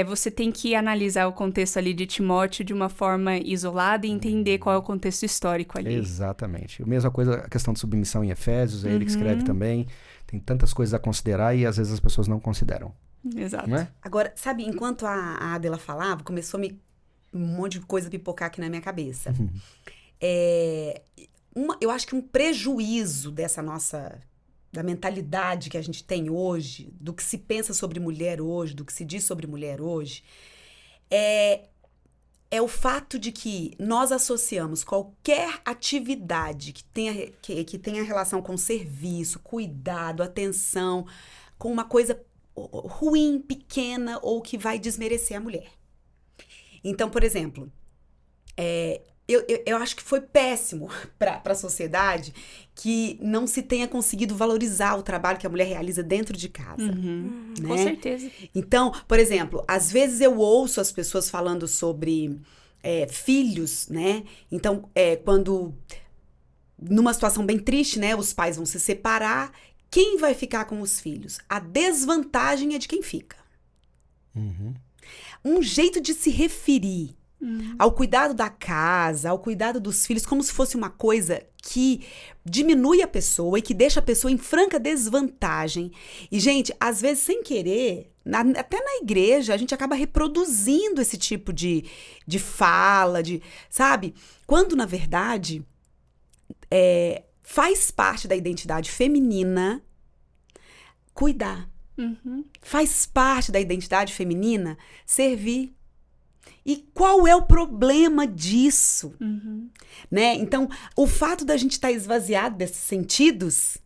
[SPEAKER 4] você tem que analisar o contexto ali de Timóteo de uma forma isolada e entender qual é o contexto histórico ali.
[SPEAKER 2] Exatamente. A mesma coisa, a questão de submissão em Efésios, é ele que escreve também. Tem tantas coisas a considerar e às vezes as pessoas não consideram.
[SPEAKER 4] Exato.
[SPEAKER 2] Não é?
[SPEAKER 1] Agora, sabe, enquanto a Adela falava, começou um monte de coisa pipocar aqui na minha cabeça. Eu acho que um prejuízo da mentalidade que a gente tem hoje, do que se pensa sobre mulher hoje, do que se diz sobre mulher hoje, é o fato de que nós associamos qualquer atividade que tenha relação com serviço, cuidado, atenção, com uma coisa ruim, pequena ou que vai desmerecer a mulher. Então, por exemplo, eu acho que foi péssimo para a sociedade que não se tenha conseguido valorizar o trabalho que a mulher realiza dentro de casa. Né?
[SPEAKER 4] Com certeza.
[SPEAKER 1] Então, por exemplo, às vezes eu ouço as pessoas falando sobre filhos, né? Então, quando numa situação bem triste, né? Os pais vão se separar. Quem vai ficar com os filhos? A desvantagem é de quem fica. Um jeito de se referir ao cuidado da casa, ao cuidado dos filhos, como se fosse uma coisa que diminui a pessoa e que deixa a pessoa em franca desvantagem. E, gente, às vezes, sem querer, até na igreja, a gente acaba reproduzindo esse tipo de fala, sabe? Quando, na verdade, faz parte da identidade feminina cuidar. Faz parte da identidade feminina servir. E qual é o problema disso? Né? Então, o fato da gente estar esvaziado desses sentidos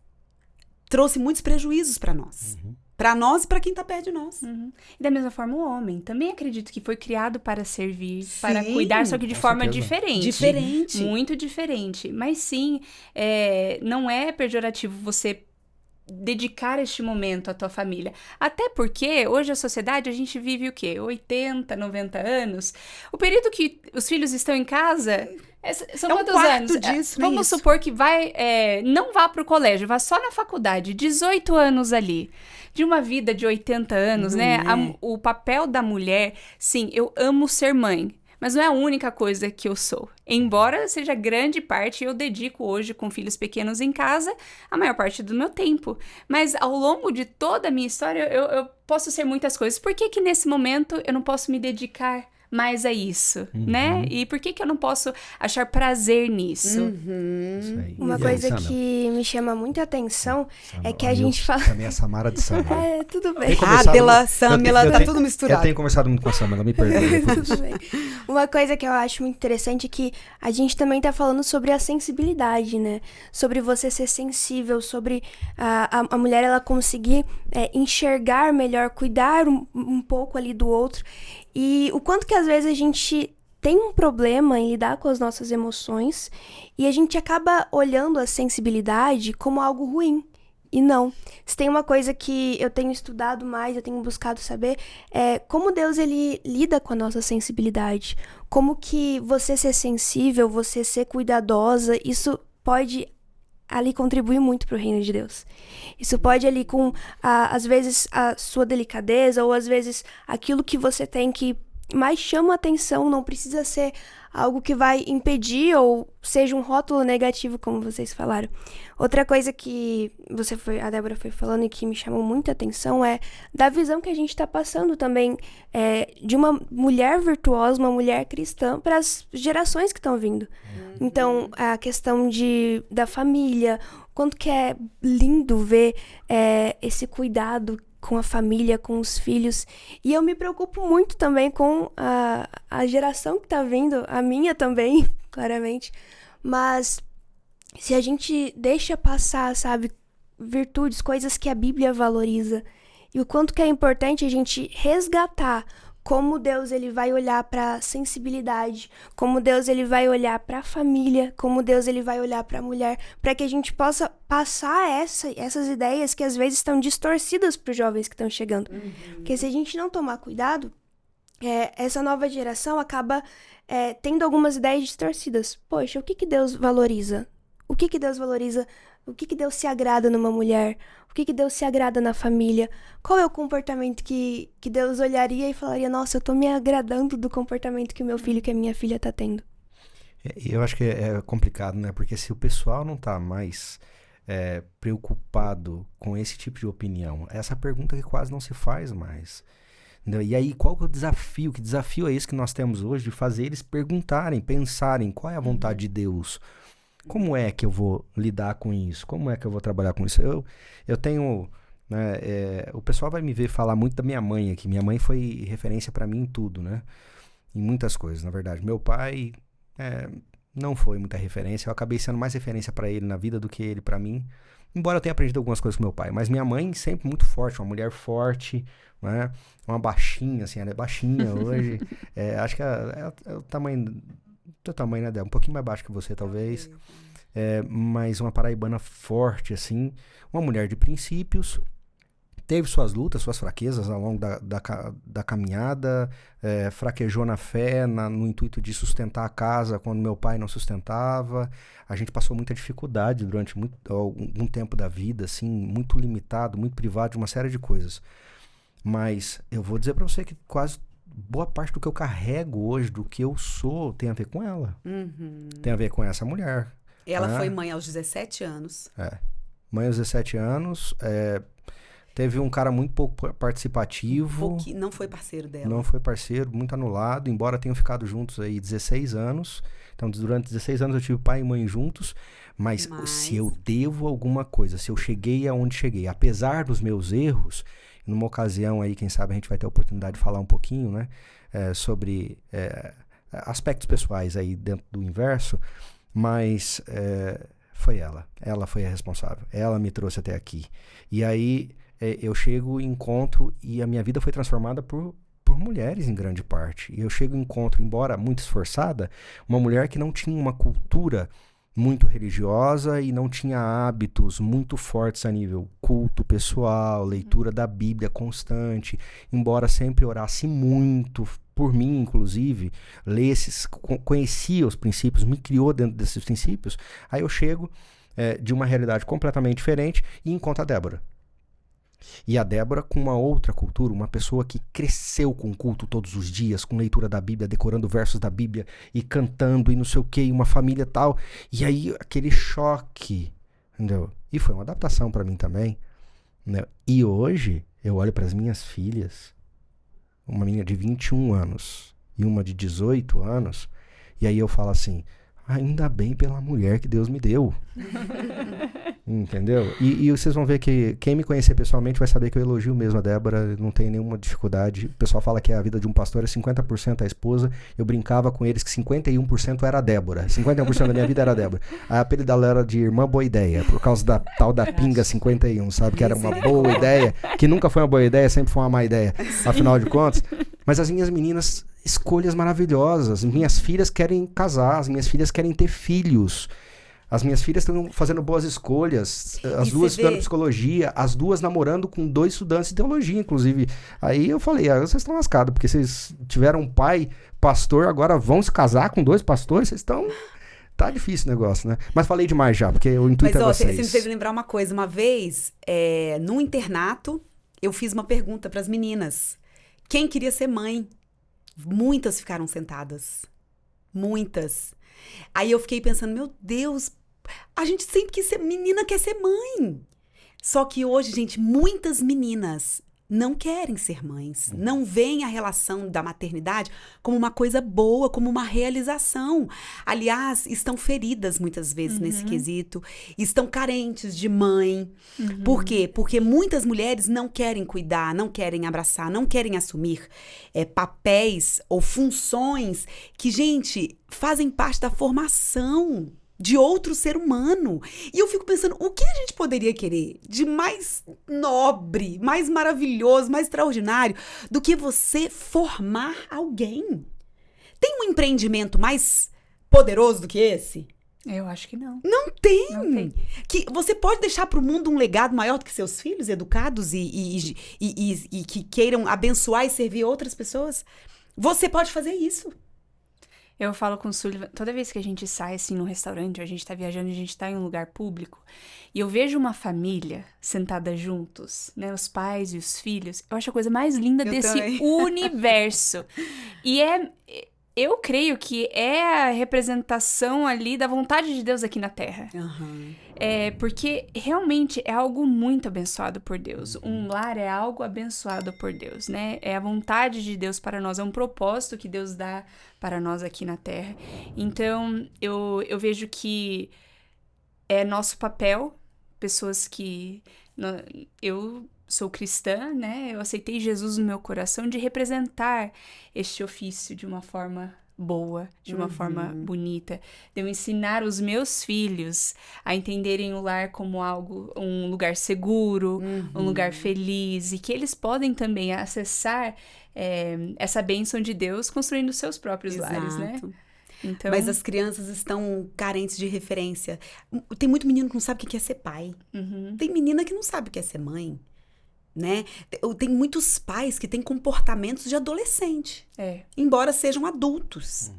[SPEAKER 1] trouxe muitos prejuízos para nós. Para nós e para quem está perto de nós.
[SPEAKER 4] E da mesma forma, o homem. Também acredito que foi criado para servir,
[SPEAKER 1] Sim,
[SPEAKER 4] para cuidar, só que de forma
[SPEAKER 2] certeza.
[SPEAKER 4] diferente. Muito diferente. Mas sim, não é pejorativo você dedicar este momento à tua família. Até porque, hoje a sociedade, a gente vive o quê? 80, 90 anos. O período que os filhos estão em casa... São quantos anos?
[SPEAKER 1] Disso,
[SPEAKER 4] Vamos supor que não vá para o colégio, vá só na faculdade, 18 anos ali. De uma vida de 80 anos, né? O papel da mulher, sim, eu amo ser mãe. Mas não é a única coisa que eu sou. Embora seja grande parte, eu dedico hoje com filhos pequenos em casa a maior parte do meu tempo. Mas ao longo de toda a minha história, eu posso ser muitas coisas. Por que nesse momento eu não posso me dedicar mais a isso, né? E por que eu não posso achar prazer nisso?
[SPEAKER 2] Isso aí.
[SPEAKER 3] Uma
[SPEAKER 2] E aí,
[SPEAKER 3] coisa
[SPEAKER 2] Samela?
[SPEAKER 3] que me chama muita atenção é que a
[SPEAKER 2] Olha,
[SPEAKER 3] gente
[SPEAKER 2] eu
[SPEAKER 3] fala...
[SPEAKER 2] chamei a Samara de Samela.
[SPEAKER 3] É, tudo bem.
[SPEAKER 2] Tenho conversado
[SPEAKER 1] Adela,
[SPEAKER 2] muito-
[SPEAKER 1] Samela,
[SPEAKER 2] eu
[SPEAKER 1] tá
[SPEAKER 2] tenho-
[SPEAKER 1] tudo misturado.
[SPEAKER 2] Eu tenho conversado muito com a Samela, me perdoe.
[SPEAKER 3] Tudo bem. Uma coisa que eu acho muito interessante é que a gente também tá falando sobre a sensibilidade, né? Sobre você ser sensível, sobre a mulher ela conseguir enxergar melhor, cuidar um pouco ali do outro. E o quanto que às vezes a gente tem um problema em lidar com as nossas emoções e a gente acaba olhando a sensibilidade como algo ruim. E não. Se tem uma coisa que eu tenho estudado mais, eu tenho buscado saber, é como Deus ele lida com a nossa sensibilidade. Como que você ser sensível, você ser cuidadosa, isso pode ali contribuir muito para o reino de Deus. Isso pode ali com, às vezes, a sua delicadeza ou às vezes aquilo que você tem que mais chama a atenção, não precisa ser algo que vai impedir ou seja um rótulo negativo, como vocês falaram. Outra coisa que a Débora foi falando e que me chamou muita atenção é da visão que a gente está passando também de uma mulher virtuosa, uma mulher cristã para as gerações que estão vindo. Então, a questão da família, quanto que é lindo ver esse cuidado com a família, com os filhos. E eu me preocupo muito também com a geração que tá vindo, a minha também, claramente. Mas se a gente deixa passar, sabe, virtudes, coisas que a Bíblia valoriza, e o quanto que é importante a gente resgatar como Deus ele vai olhar para a sensibilidade, como Deus ele vai olhar para a família, como Deus ele vai olhar para a mulher, para que a gente possa passar essas ideias que às vezes estão distorcidas para os jovens que estão chegando. Porque se a gente não tomar cuidado, essa nova geração acaba tendo algumas ideias distorcidas. Poxa, o que Deus valoriza? O que Deus valoriza? O que Deus se agrada numa mulher? O que Deus se agrada na família? Qual é o comportamento que Deus olharia e falaria, nossa, eu tô me agradando do comportamento que o meu filho, que a minha filha tá tendo?
[SPEAKER 2] Eu acho que é complicado, né? Porque se o pessoal não tá mais preocupado com esse tipo de opinião, essa pergunta que quase não se faz mais. Entendeu? E aí, qual que é o desafio? Que desafio é esse que nós temos hoje de fazer eles perguntarem, pensarem qual é a vontade de Deus? Como é que eu vou lidar com isso? Como é que eu vou trabalhar com isso? Eu tenho... Né, o pessoal vai me ver falar muito da minha mãe aqui. Minha mãe foi referência para mim em tudo, né? Em muitas coisas, na verdade. Meu pai não foi muita referência. Eu acabei sendo mais referência para ele na vida do que ele para mim. Embora eu tenha aprendido algumas coisas com meu pai. Mas minha mãe sempre muito forte, uma mulher forte, né? Uma baixinha, assim, ela é baixinha hoje. Acho que é o tamanho... Teu tamanho, né, Débora? Um pouquinho mais baixo que você, talvez. Mas uma paraibana forte, assim. Uma mulher de princípios. Teve suas lutas, suas fraquezas ao longo da caminhada. Fraquejou na fé, no intuito de sustentar a casa quando meu pai não sustentava. A gente passou muita dificuldade durante algum tempo da vida, assim. Muito limitado, muito privado de uma série de coisas. Mas eu vou dizer pra você que quase... boa parte do que eu carrego hoje, do que eu sou, tem a ver com ela. Tem a ver com essa mulher.
[SPEAKER 1] Ela foi mãe aos 17 anos.
[SPEAKER 2] Mãe aos 17 anos. Teve um cara muito pouco participativo.
[SPEAKER 1] Não foi parceiro dela.
[SPEAKER 2] Não foi parceiro, muito anulado. Embora tenham ficado juntos aí 16 anos. Então, durante 16 anos eu tive pai e mãe juntos. Mas se eu devo alguma coisa, se eu cheguei aonde cheguei, apesar dos meus erros... Numa ocasião aí, quem sabe a gente vai ter a oportunidade de falar um pouquinho, né? Sobre aspectos pessoais aí dentro do inverso. Mas foi ela. Ela foi a responsável. Ela me trouxe até aqui. E aí eu chego e encontro... E a minha vida foi transformada por mulheres em grande parte. E eu chego e encontro, embora muito esforçada, uma mulher que não tinha uma cultura... muito religiosa e não tinha hábitos muito fortes a nível culto pessoal, leitura da Bíblia constante, embora sempre orasse muito, por mim inclusive, conhecia os princípios, me criou dentro desses princípios, aí eu chego de uma realidade completamente diferente e encontro a Débora. E a Débora com uma outra cultura, uma pessoa que cresceu com culto todos os dias, com leitura da Bíblia, decorando versos da Bíblia e cantando e não sei o que, uma família tal. E aí aquele choque, entendeu? E foi uma adaptação para mim também, né? E hoje eu olho para as minhas filhas, uma menina de 21 anos e uma de 18 anos, e aí eu falo assim, ainda bem pela mulher que Deus me deu. Entendeu? E vocês vão ver que quem me conhecer pessoalmente vai saber que eu elogio mesmo a Débora, não tem nenhuma dificuldade. O pessoal fala que a vida de um pastor é 50% a esposa. Eu brincava com eles que 51% era a Débora. 51% da minha vida era a Débora. A apelido dela era de Irmã Boa Ideia, por causa da tal da Pinga 51, sabe? Que era uma boa ideia, que nunca foi uma boa ideia, sempre foi uma má ideia, afinal de contas. Mas as minhas meninas, escolhas maravilhosas. Minhas filhas querem casar, as minhas filhas querem ter filhos. As minhas filhas estão fazendo boas escolhas, as duas estudando psicologia, as duas namorando com 2 estudantes de teologia, inclusive. Aí eu falei, vocês estão lascados, porque vocês tiveram um pai pastor, agora vão se casar com 2 pastores, vocês estão... Tá difícil o negócio, né? Mas falei demais já, porque o intuito é vocês.
[SPEAKER 1] Mas, você me fez lembrar uma coisa. Uma vez, num internato, eu fiz uma pergunta para as meninas. Quem queria ser mãe? Muitas ficaram sentadas. Muitas. Aí eu fiquei pensando, meu Deus, a gente sempre quis ser, menina quer ser mãe. Só que hoje, gente, muitas meninas não querem ser mães, não veem a relação da maternidade como uma coisa boa, como uma realização. Aliás, estão feridas muitas vezes nesse quesito, estão carentes de mãe. Por quê? Porque muitas mulheres não querem cuidar, não querem abraçar, não querem assumir papéis ou funções que, gente, fazem parte da formação de outro ser humano. E eu fico pensando, o que a gente poderia querer de mais nobre, mais maravilhoso, mais extraordinário do que você formar alguém? Tem um empreendimento mais poderoso do que esse?
[SPEAKER 4] Eu acho que não.
[SPEAKER 1] Não tem.
[SPEAKER 4] Não tem.
[SPEAKER 1] Que você pode deixar para o mundo um legado maior do que seus filhos, educados e que queiram abençoar e servir outras pessoas? Você pode fazer isso.
[SPEAKER 4] Eu falo com o Sullivan, toda vez que a gente sai, assim, num restaurante, a gente tá viajando, a gente tá em um lugar público, e eu vejo uma família sentada juntos, né, os pais e os filhos, eu acho a coisa mais linda desse universo. E eu creio que é a representação ali da vontade de Deus aqui na Terra. Porque realmente é algo muito abençoado por Deus. Um lar é algo abençoado por Deus, né? É a vontade de Deus para nós, é um propósito que Deus dá para nós aqui na Terra. Então, eu vejo que é nosso papel, pessoas que... Eu sou cristã, né? Eu aceitei Jesus no meu coração de representar este ofício de uma forma boa, de uma forma bonita, de eu ensinar os meus filhos a entenderem o lar como um lugar seguro, um lugar feliz, e que eles podem também acessar essa bênção de Deus construindo seus próprios lares, né? Então...
[SPEAKER 1] Mas as crianças estão carentes de referência. Tem muito menino que não sabe o que é ser pai. Tem menina que não sabe o que é ser mãe. Né? Tem muitos pais que têm comportamentos de adolescente, embora sejam adultos.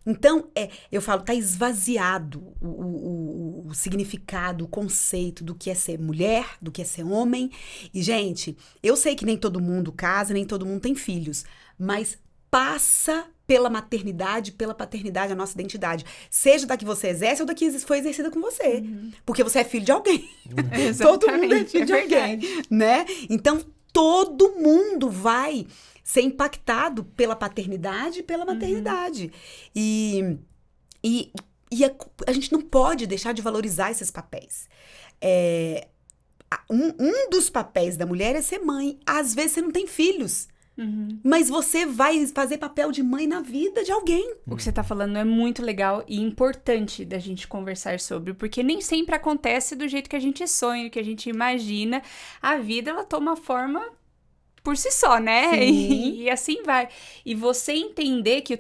[SPEAKER 1] Então, eu falo, tá esvaziado o significado, o conceito do que é ser mulher, do que é ser homem. E, gente, eu sei que nem todo mundo casa, nem todo mundo tem filhos, mas passa pela maternidade, pela paternidade, a nossa identidade. Seja da que você exerce ou da que foi exercida com você. Porque você é filho de alguém. Todo mundo é filho de alguém, né? Então, todo mundo vai ser impactado pela paternidade e pela maternidade. E a gente não pode deixar de valorizar esses papéis. Um dos papéis da mulher é ser mãe. Às vezes, você não tem filhos. Mas você vai fazer papel de mãe na vida de alguém.
[SPEAKER 4] O que você tá falando é muito legal e importante da gente conversar sobre, porque nem sempre acontece do jeito que a gente sonha, que a gente imagina. A vida, ela toma forma por si só, né? E assim vai. E você entender que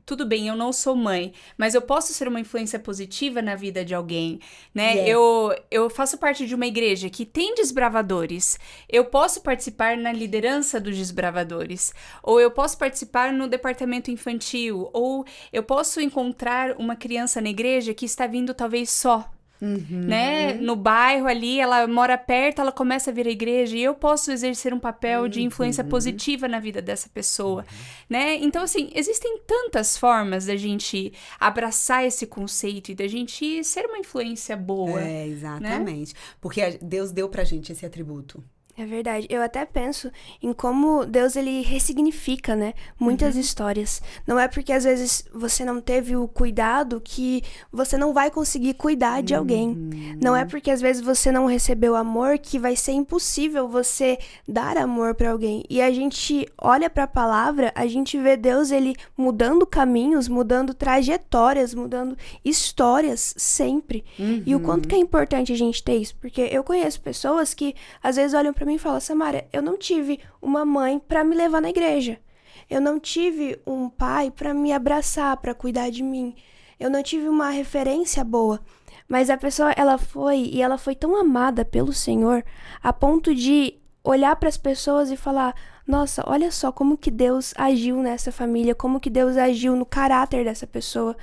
[SPEAKER 4] tudo bem, eu não sou mãe, mas eu posso ser uma influência positiva na vida de alguém, né? Eu faço parte de uma igreja que tem desbravadores. Eu posso participar na liderança dos desbravadores. Ou eu posso participar no departamento infantil. Ou eu posso encontrar uma criança na igreja que está vindo talvez só. Né? No bairro ali, ela mora perto, ela começa a vir à igreja e eu posso exercer um papel de influência positiva na vida dessa pessoa, né? Então, assim, existem tantas formas da gente abraçar esse conceito e da gente ser uma influência boa.
[SPEAKER 1] Exatamente. Né? Porque Deus deu pra gente esse atributo.
[SPEAKER 3] É verdade. Eu até penso em como Deus, ele ressignifica, né? Muitas histórias. Não é porque, às vezes, você não teve o cuidado que você não vai conseguir cuidar de alguém. Não é porque, às vezes, você não recebeu amor que vai ser impossível você dar amor pra alguém. E a gente olha pra palavra, a gente vê Deus, ele mudando caminhos, mudando trajetórias, mudando histórias sempre. E o quanto que é importante a gente ter isso. Porque eu conheço pessoas que, às vezes, olham pra mim e fala: Samara, eu não tive uma mãe pra me levar na igreja. Eu não tive um pai pra me abraçar, pra cuidar de mim. Eu não tive uma referência boa. Mas a pessoa, ela foi tão amada pelo Senhor a ponto de olhar pras pessoas e falar: nossa, olha só como que Deus agiu nessa família, como que Deus agiu no caráter dessa pessoa.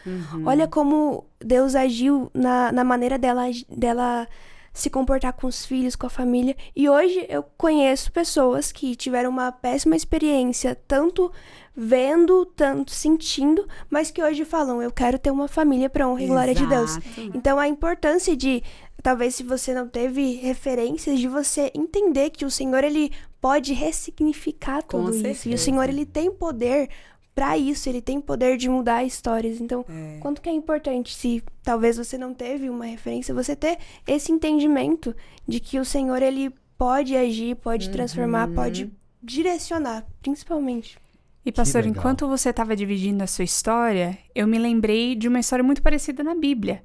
[SPEAKER 3] Olha como Deus agiu na maneira dela se comportar com os filhos, com a família. E hoje eu conheço pessoas que tiveram uma péssima experiência, tanto vendo, tanto sentindo, mas que hoje falam: eu quero ter uma família para honra e glória de Deus. Então a importância de, talvez se você não teve referências, de você entender que o Senhor, ele pode ressignificar tudo isso. E o Senhor, ele tem poder pra isso, ele tem poder de mudar histórias. Então, quanto que é importante, se talvez você não teve uma referência, você ter esse entendimento de que o Senhor, ele pode agir, pode transformar, pode direcionar, principalmente.
[SPEAKER 4] E, pastor, enquanto você estava dividindo a sua história, eu me lembrei de uma história muito parecida na Bíblia,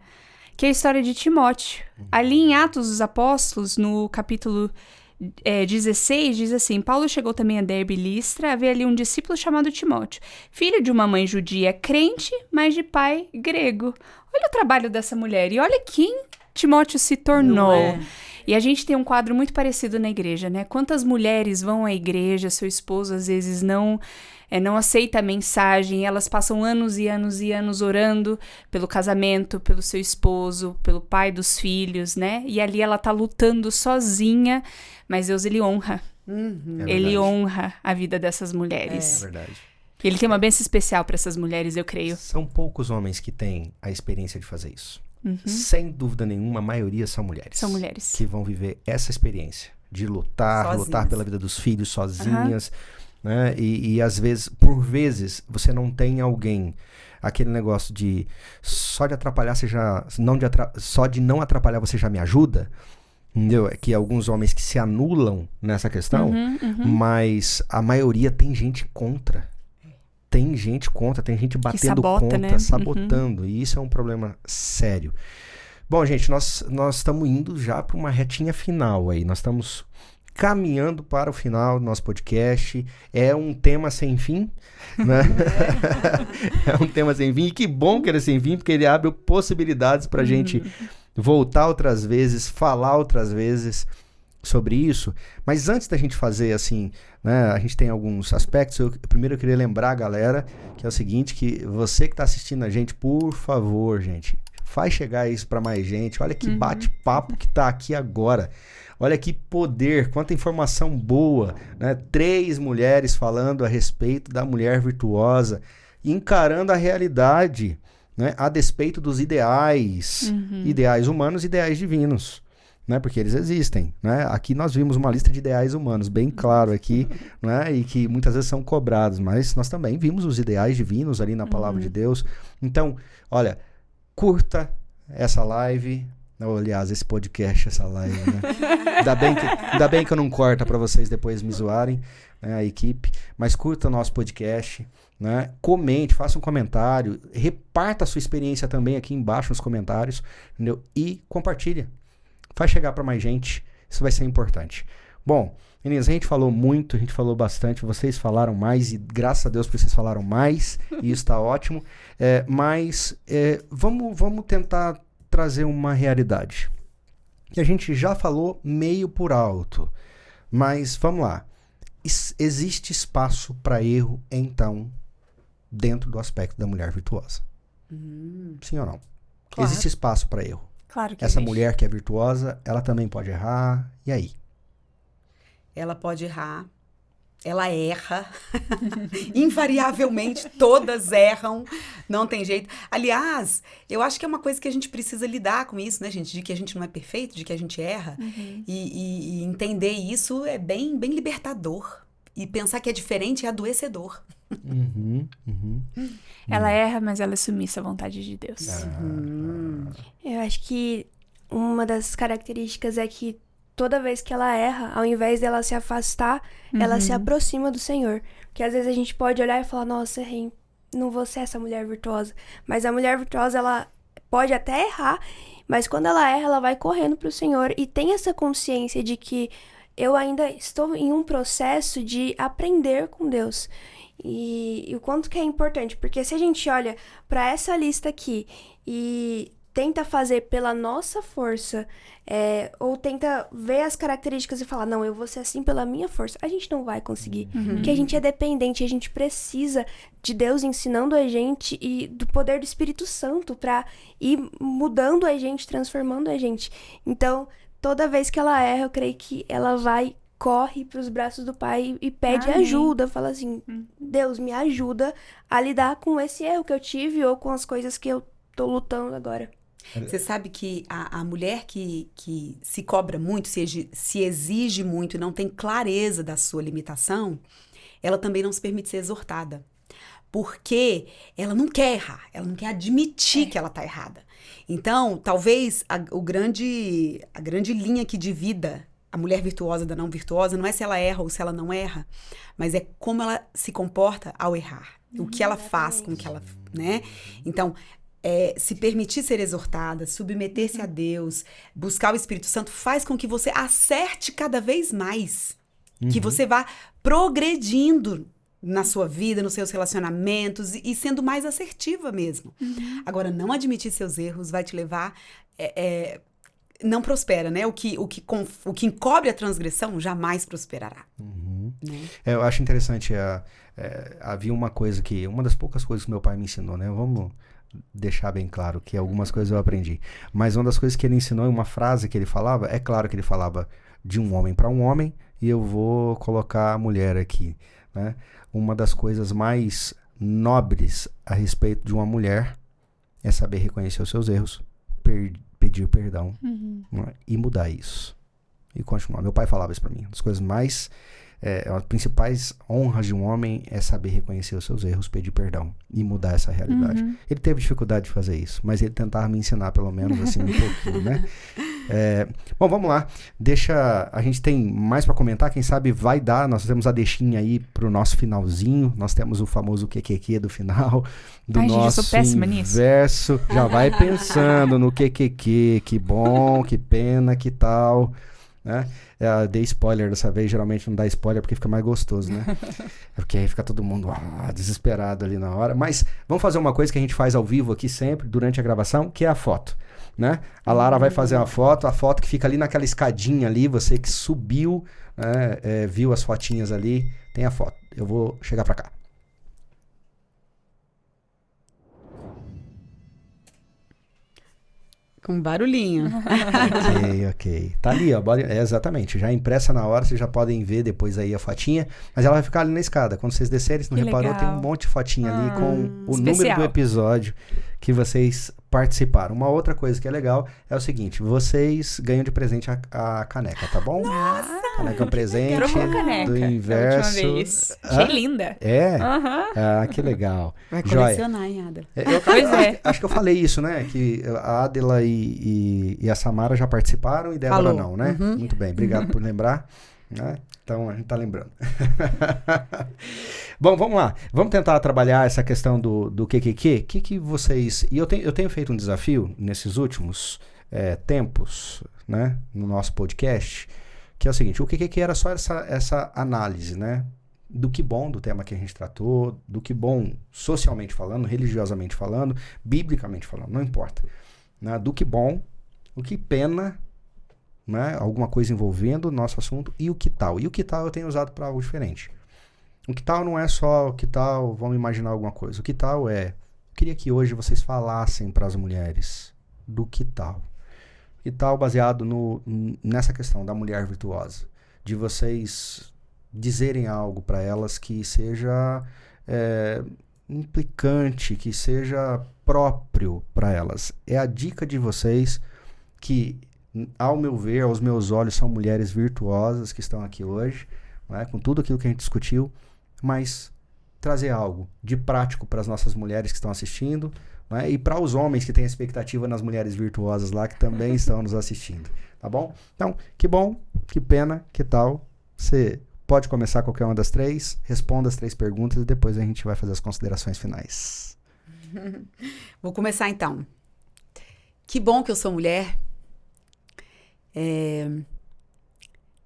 [SPEAKER 4] que é a história de Timóteo. Ali em Atos dos Apóstolos, no capítulo 16, diz assim: Paulo chegou também a Derbe e Listra. Havia ali um discípulo chamado Timóteo, filho de uma mãe judia crente, mas de pai grego. Olha o trabalho dessa mulher e olha quem Timóteo se tornou. E a gente tem um quadro muito parecido na igreja, né? Quantas mulheres vão à igreja, seu esposo às vezes não aceita a mensagem, elas passam anos e anos e anos orando pelo casamento, pelo seu esposo, pelo pai dos filhos, né? E ali ela tá lutando sozinha, mas Deus, ele honra. Ele honra a vida dessas mulheres.
[SPEAKER 2] É verdade.
[SPEAKER 4] Ele tem uma bênção especial para essas mulheres, eu creio.
[SPEAKER 2] São poucos homens que têm a experiência de fazer isso. Sem dúvida nenhuma, a maioria são mulheres.
[SPEAKER 4] São mulheres.
[SPEAKER 2] Que vão viver essa experiência de lutar pela vida dos filhos sozinhas, né? E às vezes, por vezes, você não tem alguém, aquele negócio de só de atrapalhar, só de não atrapalhar você já me ajuda, entendeu? É que alguns homens que se anulam nessa questão, mas a maioria tem gente contra. Tem gente batendo contra, né? Sabotando. E isso é um problema sério. Bom, gente, nós estamos indo já para uma retinha final aí. Nós estamos caminhando para o final do nosso podcast. É um tema sem fim, né? É um tema sem fim. E que bom que ele é sem fim, porque ele abre possibilidades para a gente voltar outras vezes, falar outras vezes sobre isso. Mas antes da gente fazer assim, né, a gente tem alguns aspectos. Primeiro eu queria lembrar a galera que é o seguinte, que você que está assistindo a gente, por favor, gente, faz chegar isso para mais gente. Olha que bate-papo que tá aqui agora. Olha que poder, quanta informação boa, né? 3 mulheres falando a respeito da mulher virtuosa, encarando a realidade, né, a despeito dos ideais, ideais humanos e ideais divinos. Né, porque eles existem, né? Aqui nós vimos uma lista de ideais humanos, bem claro aqui, né? E que muitas vezes são cobrados, mas nós também vimos os ideais divinos ali na palavra de Deus. Então, olha, curta essa live, aliás, esse podcast, essa live, né? Ainda bem que eu não corto para vocês depois me zoarem, né, a equipe, mas curta o nosso podcast, né? Comente, faça um comentário, reparta a sua experiência também aqui embaixo nos comentários, entendeu? E compartilha. Faz chegar para mais gente, isso vai ser importante. Bom, meninas, a gente falou muito, a gente falou bastante, vocês falaram mais e graças a Deus vocês falaram mais e isso está ótimo. Mas vamos tentar trazer uma realidade. Que a gente já falou meio por alto, mas vamos lá. Existe espaço para erro, então, dentro do aspecto da mulher virtuosa? Sim ou não? Claro. Existe espaço para erro.
[SPEAKER 4] Claro que
[SPEAKER 2] essa mulher que é virtuosa, ela também pode errar. E aí?
[SPEAKER 1] Ela pode errar, ela erra. Invariavelmente, todas erram. Não tem jeito. Aliás, eu acho que é uma coisa que a gente precisa lidar com isso, né, gente? De que a gente não é perfeito, de que a gente erra. E entender isso é bem, bem libertador. E pensar que é diferente é adoecedor.
[SPEAKER 4] Ela erra, mas ela é submissa à vontade de Deus.
[SPEAKER 3] Eu acho que uma das características é que toda vez que ela erra, ao invés dela se afastar, ela se aproxima do Senhor. Porque às vezes a gente pode olhar e falar, nossa, errei, não vou ser essa mulher virtuosa. Mas a mulher virtuosa, ela pode até errar, mas quando ela erra, ela vai correndo pro Senhor e tem essa consciência de que eu ainda estou em um processo de aprender com Deus. E o quanto que é importante, porque se a gente olha para essa lista aqui e tenta fazer pela nossa força, ou tenta ver as características e falar, não, eu vou ser assim pela minha força, a gente não vai conseguir. Porque a gente é dependente, a gente precisa de Deus ensinando a gente e do poder do Espírito Santo para ir mudando a gente, transformando a gente. Então, toda vez que ela erra, eu creio que ela corre para os braços do Pai e pede ajuda, fala assim, Deus, me ajuda a lidar com esse erro que eu tive ou com as coisas que eu tô lutando agora.
[SPEAKER 1] Você sabe que a mulher que se cobra muito, se exige muito e não tem clareza da sua limitação, ela também não se permite ser exortada. Porque ela não quer errar, ela não quer admitir que ela tá errada. Então, talvez a grande linha que divida a mulher virtuosa da não virtuosa não é se ela erra ou se ela não erra, mas é como ela se comporta ao errar. O que ela faz com que ela, né? Então, se permitir ser exortada, submeter-se a Deus, buscar o Espírito Santo, faz com que você acerte cada vez mais. Que você vá progredindo na sua vida, nos seus relacionamentos e sendo mais assertiva mesmo. Agora, não admitir seus erros vai te levar... não prospera, né? O que encobre a transgressão jamais prosperará. Né?
[SPEAKER 2] Eu acho interessante, havia uma das poucas coisas que meu pai me ensinou, né? Vamos deixar bem claro que algumas coisas eu aprendi. Mas uma das coisas que ele ensinou, uma frase que ele falava, é claro que ele falava de um homem para um homem, e eu vou colocar a mulher aqui, né? Uma das coisas mais nobres a respeito de uma mulher é saber reconhecer os seus erros, pedir perdão, né? E mudar isso. E continuar. Meu pai falava isso pra mim. Uma das coisas mais... as principais honras de um homem é saber reconhecer os seus erros, pedir perdão e mudar essa realidade. Ele teve dificuldade de fazer isso, mas ele tentava me ensinar pelo menos assim um pouquinho, né? Bom, vamos lá. A gente tem mais pra comentar, quem sabe vai dar, nós temos a deixinha aí pro nosso finalzinho, nós temos o famoso QQQ do final, do nosso inverso. Já vai pensando no QQQ, que bom, que pena, que tal, né? Dei spoiler dessa vez, geralmente não dá spoiler porque fica mais gostoso, né? Porque aí fica todo mundo desesperado ali na hora. Mas vamos fazer uma coisa que a gente faz ao vivo aqui sempre, durante a gravação, que é a foto, né? A Lara vai fazer a foto que fica ali naquela escadinha ali, você que subiu, né? Viu as fotinhas ali, tem a foto. Eu vou chegar pra cá.
[SPEAKER 1] Com barulhinho.
[SPEAKER 2] Ok. Tá ali, ó. Exatamente. Já impressa na hora, vocês já podem ver depois aí a fotinha. Mas ela vai ficar ali na escada. Quando vocês descerem, se não reparou, tem um monte de fotinha ali com o número do episódio que vocês participaram. Uma outra coisa que é legal é o seguinte: vocês ganham de presente a caneca, tá bom?
[SPEAKER 4] Nossa!
[SPEAKER 2] Caneca é um presente do inverso.
[SPEAKER 4] Da última vez. Achei linda.
[SPEAKER 2] Que legal.
[SPEAKER 1] Vai colecionar, hein, Adela?
[SPEAKER 2] Acho que eu falei isso, né? Que a Adela e a Samara já participaram e Débora não, né? Muito bem, obrigado por lembrar. Né? Então a gente tá lembrando. Bom, vamos lá. Vamos tentar trabalhar essa questão do QQQ. Que vocês... E eu tenho feito um desafio nesses últimos tempos, né? No nosso podcast, que é o seguinte: o QQQ era só essa análise, né? Do que bom do tema que a gente tratou, do que bom socialmente falando, religiosamente falando, biblicamente falando, não importa. Né? Do que bom, o que pena, né? Alguma coisa envolvendo o nosso assunto, e o que tal. E o que tal eu tenho usado para algo diferente. O que tal não é só o que tal, vamos imaginar alguma coisa. O que tal eu queria que hoje vocês falassem para as mulheres do que tal. Que tal baseado nessa questão da mulher virtuosa. De vocês dizerem algo para elas que seja implicante, que seja próprio para elas. É a dica de vocês que, ao meu ver, aos meus olhos, são mulheres virtuosas que estão aqui hoje, né, com tudo aquilo que a gente discutiu, mas trazer algo de prático para as nossas mulheres que estão assistindo, né, e para os homens que têm expectativa nas mulheres virtuosas lá que também estão nos assistindo, tá bom? Então, que bom, que pena, que tal? Você pode começar qualquer uma das 3, responda as 3 perguntas e depois a gente vai fazer as considerações finais.
[SPEAKER 1] Vou começar então. Que bom que eu sou mulher.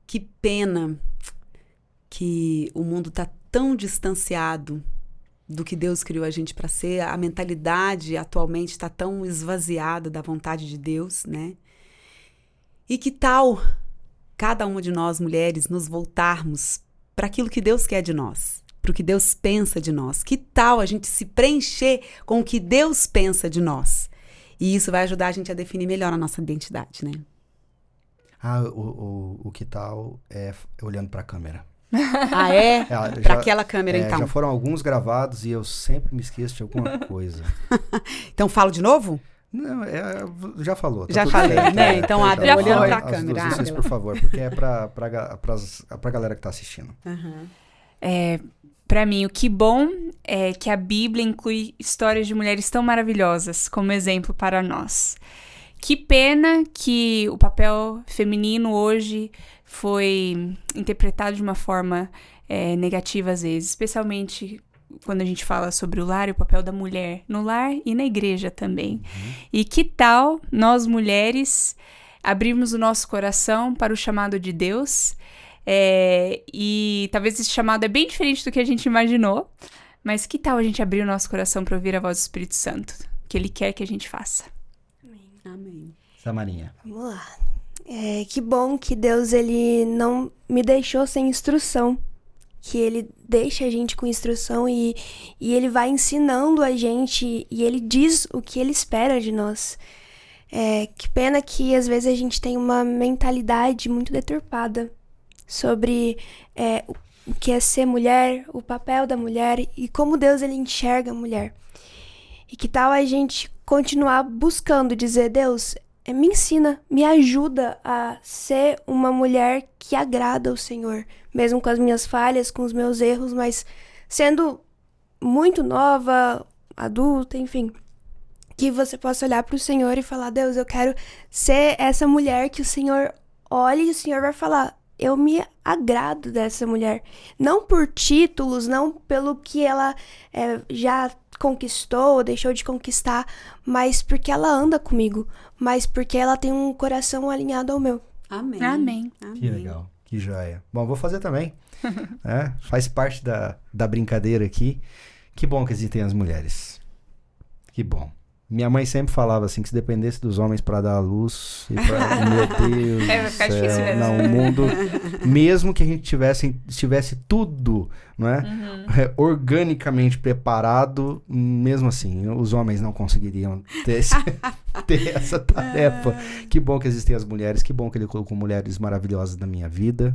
[SPEAKER 1] Que pena que o mundo está tão distanciado do que Deus criou a gente para ser. A mentalidade atualmente está tão esvaziada da vontade de Deus, né? E que tal cada uma de nós, mulheres, nos voltarmos para aquilo que Deus quer de nós, para o que Deus pensa de nós? Que tal a gente se preencher com o que Deus pensa de nós? E isso vai ajudar a gente a definir melhor a nossa identidade, né?
[SPEAKER 2] O que tal é olhando para a câmera?
[SPEAKER 1] Ah, é? Para aquela câmera, então.
[SPEAKER 2] Já foram alguns gravados e eu sempre me esqueço de alguma coisa.
[SPEAKER 1] Então, falo de novo?
[SPEAKER 2] Não, já falou. Tá
[SPEAKER 1] já
[SPEAKER 2] tudo
[SPEAKER 1] falei,
[SPEAKER 2] certo,
[SPEAKER 1] né? Então, Adela, olhando para a câmera.
[SPEAKER 2] Vocês, por favor, porque é para a galera que está assistindo.
[SPEAKER 1] Uhum.
[SPEAKER 4] Para mim, o que bom é que a Bíblia inclui histórias de mulheres tão maravilhosas como exemplo para nós. Que pena que o papel feminino hoje foi interpretado de uma forma negativa às vezes, especialmente quando a gente fala sobre o lar e o papel da mulher no lar e na igreja também. Uhum. E que tal nós mulheres abrirmos o nosso coração para o chamado de Deus? E talvez esse chamado é bem diferente do que a gente imaginou, mas que tal a gente abrir o nosso coração para ouvir a voz do Espírito Santo, que Ele quer que a gente faça.
[SPEAKER 1] Amém.
[SPEAKER 2] Samarinha.
[SPEAKER 3] Vamos lá. Que bom que Deus, Ele não me deixou sem instrução, que Ele deixa a gente com instrução e Ele vai ensinando a gente e Ele diz o que Ele espera de nós. Que pena que às vezes a gente tem uma mentalidade muito deturpada sobre o que é ser mulher, o papel da mulher e como Deus ele enxerga a mulher. E que tal a gente continuar buscando dizer, Deus, me ensina, me ajuda a ser uma mulher que agrada ao Senhor, mesmo com as minhas falhas, com os meus erros, mas sendo muito nova, adulta, enfim, que você possa olhar para o Senhor e falar, Deus, eu quero ser essa mulher que o Senhor olha e o Senhor vai falar, eu me agrado dessa mulher. Não por títulos, não pelo que ela já conquistou ou deixou de conquistar, mas porque ela anda comigo, mas porque ela tem um coração alinhado ao meu.
[SPEAKER 1] Amém.
[SPEAKER 4] Amém.
[SPEAKER 2] Que legal, que joia. Bom, vou fazer também. Faz parte da brincadeira aqui. Que bom que existem as mulheres. Que bom. Minha mãe sempre falava assim, que se dependesse dos homens para dar a luz, e pra, meu Deus
[SPEAKER 4] vai
[SPEAKER 2] do
[SPEAKER 4] ficar
[SPEAKER 2] céu,
[SPEAKER 4] difícil mesmo.
[SPEAKER 2] não, o mundo, mesmo que a gente tivesse tudo, não é? Organicamente preparado, mesmo assim, os homens não conseguiriam ter essa tarefa. Que bom que existem as mulheres, que bom que ele colocou mulheres maravilhosas na minha vida,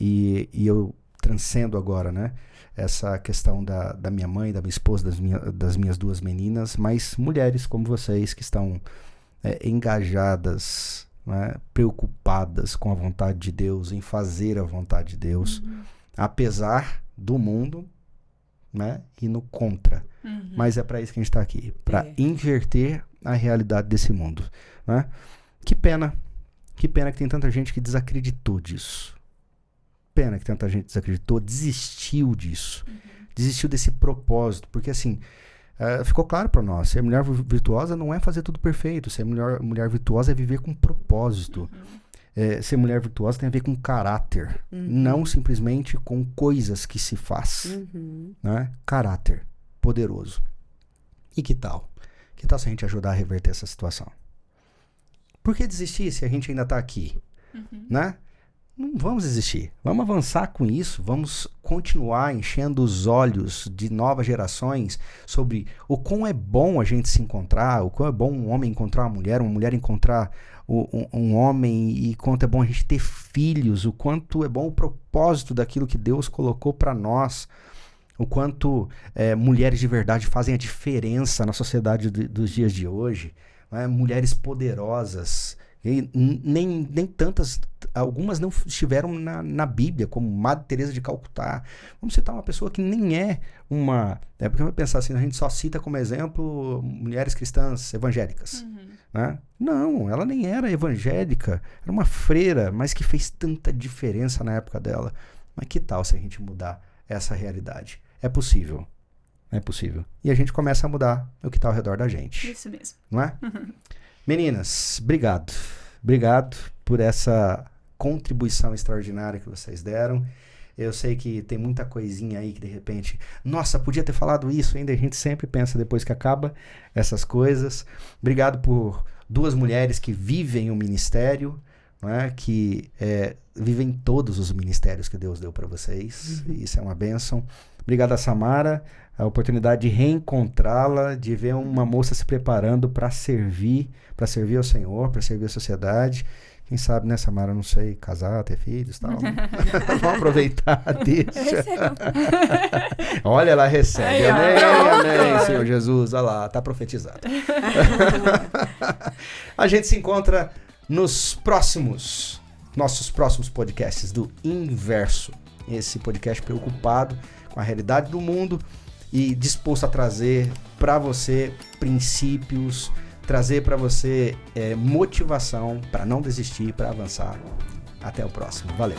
[SPEAKER 2] e eu transcendo agora, né? Essa questão da minha mãe, da minha esposa, das minhas 2 meninas, mas mulheres como vocês que estão engajadas, né, preocupadas com a vontade de Deus, em fazer a vontade de Deus, apesar do mundo, né, e no contra. Mas é para isso que a gente está aqui, para inverter a realidade desse mundo. Né? Que pena que tem tanta gente que desacreditou disso. Pena que tanta gente desacreditou, desistiu disso, desistiu desse propósito, porque assim, ficou claro para nós, ser mulher virtuosa não é fazer tudo perfeito, ser mulher virtuosa é viver com propósito, ser mulher virtuosa tem a ver com caráter, não simplesmente com coisas que se faz, né? Caráter poderoso. E que tal? Que tal se a gente ajudar a reverter essa situação? Por que desistir se a gente ainda está aqui, né? não vamos desistir. Vamos avançar com isso, vamos continuar enchendo os olhos de novas gerações sobre o quão é bom a gente se encontrar, o quão é bom um homem encontrar uma mulher encontrar um homem, e quanto é bom a gente ter filhos, o quanto é bom o propósito daquilo que Deus colocou para nós, o quanto mulheres de verdade fazem a diferença na sociedade dos dias de hoje, né? Mulheres poderosas. E nem tantas, algumas não estiveram na Bíblia, como Madre Teresa de Calcutá. Vamos citar uma pessoa que nem é uma... porque vai pensar assim, a gente só cita como exemplo mulheres cristãs evangélicas. Né? Não, ela nem era evangélica, era uma freira, mas que fez tanta diferença na época dela. Mas que tal se a gente mudar essa realidade? É possível. É possível. E a gente começa a mudar o que está ao redor da gente.
[SPEAKER 4] Isso mesmo.
[SPEAKER 2] Não é? Meninas, obrigado. Obrigado por essa contribuição extraordinária que vocês deram. Eu sei que tem muita coisinha aí que de repente, nossa, podia ter falado isso ainda. A gente sempre pensa depois que acaba essas coisas. Obrigado por duas mulheres que vivem o ministério, não é? Que vivem todos os ministérios que Deus deu para vocês. Isso é uma bênção. Obrigado a Samara, a oportunidade de reencontrá-la, de ver uma moça se preparando para servir ao Senhor, para servir a sociedade. Quem sabe, né, Samara, não sei, casar, ter filhos e tal. Vamos aproveitar, deixa. Olha, ela recebe. Amém, Senhor Jesus. Olha lá, tá profetizado. A gente se encontra nos nossos próximos podcasts do Inverso. Esse podcast preocupado com a realidade do mundo e disposto a trazer para você princípios, trazer para você motivação para não desistir, para avançar. Até o próximo. Valeu!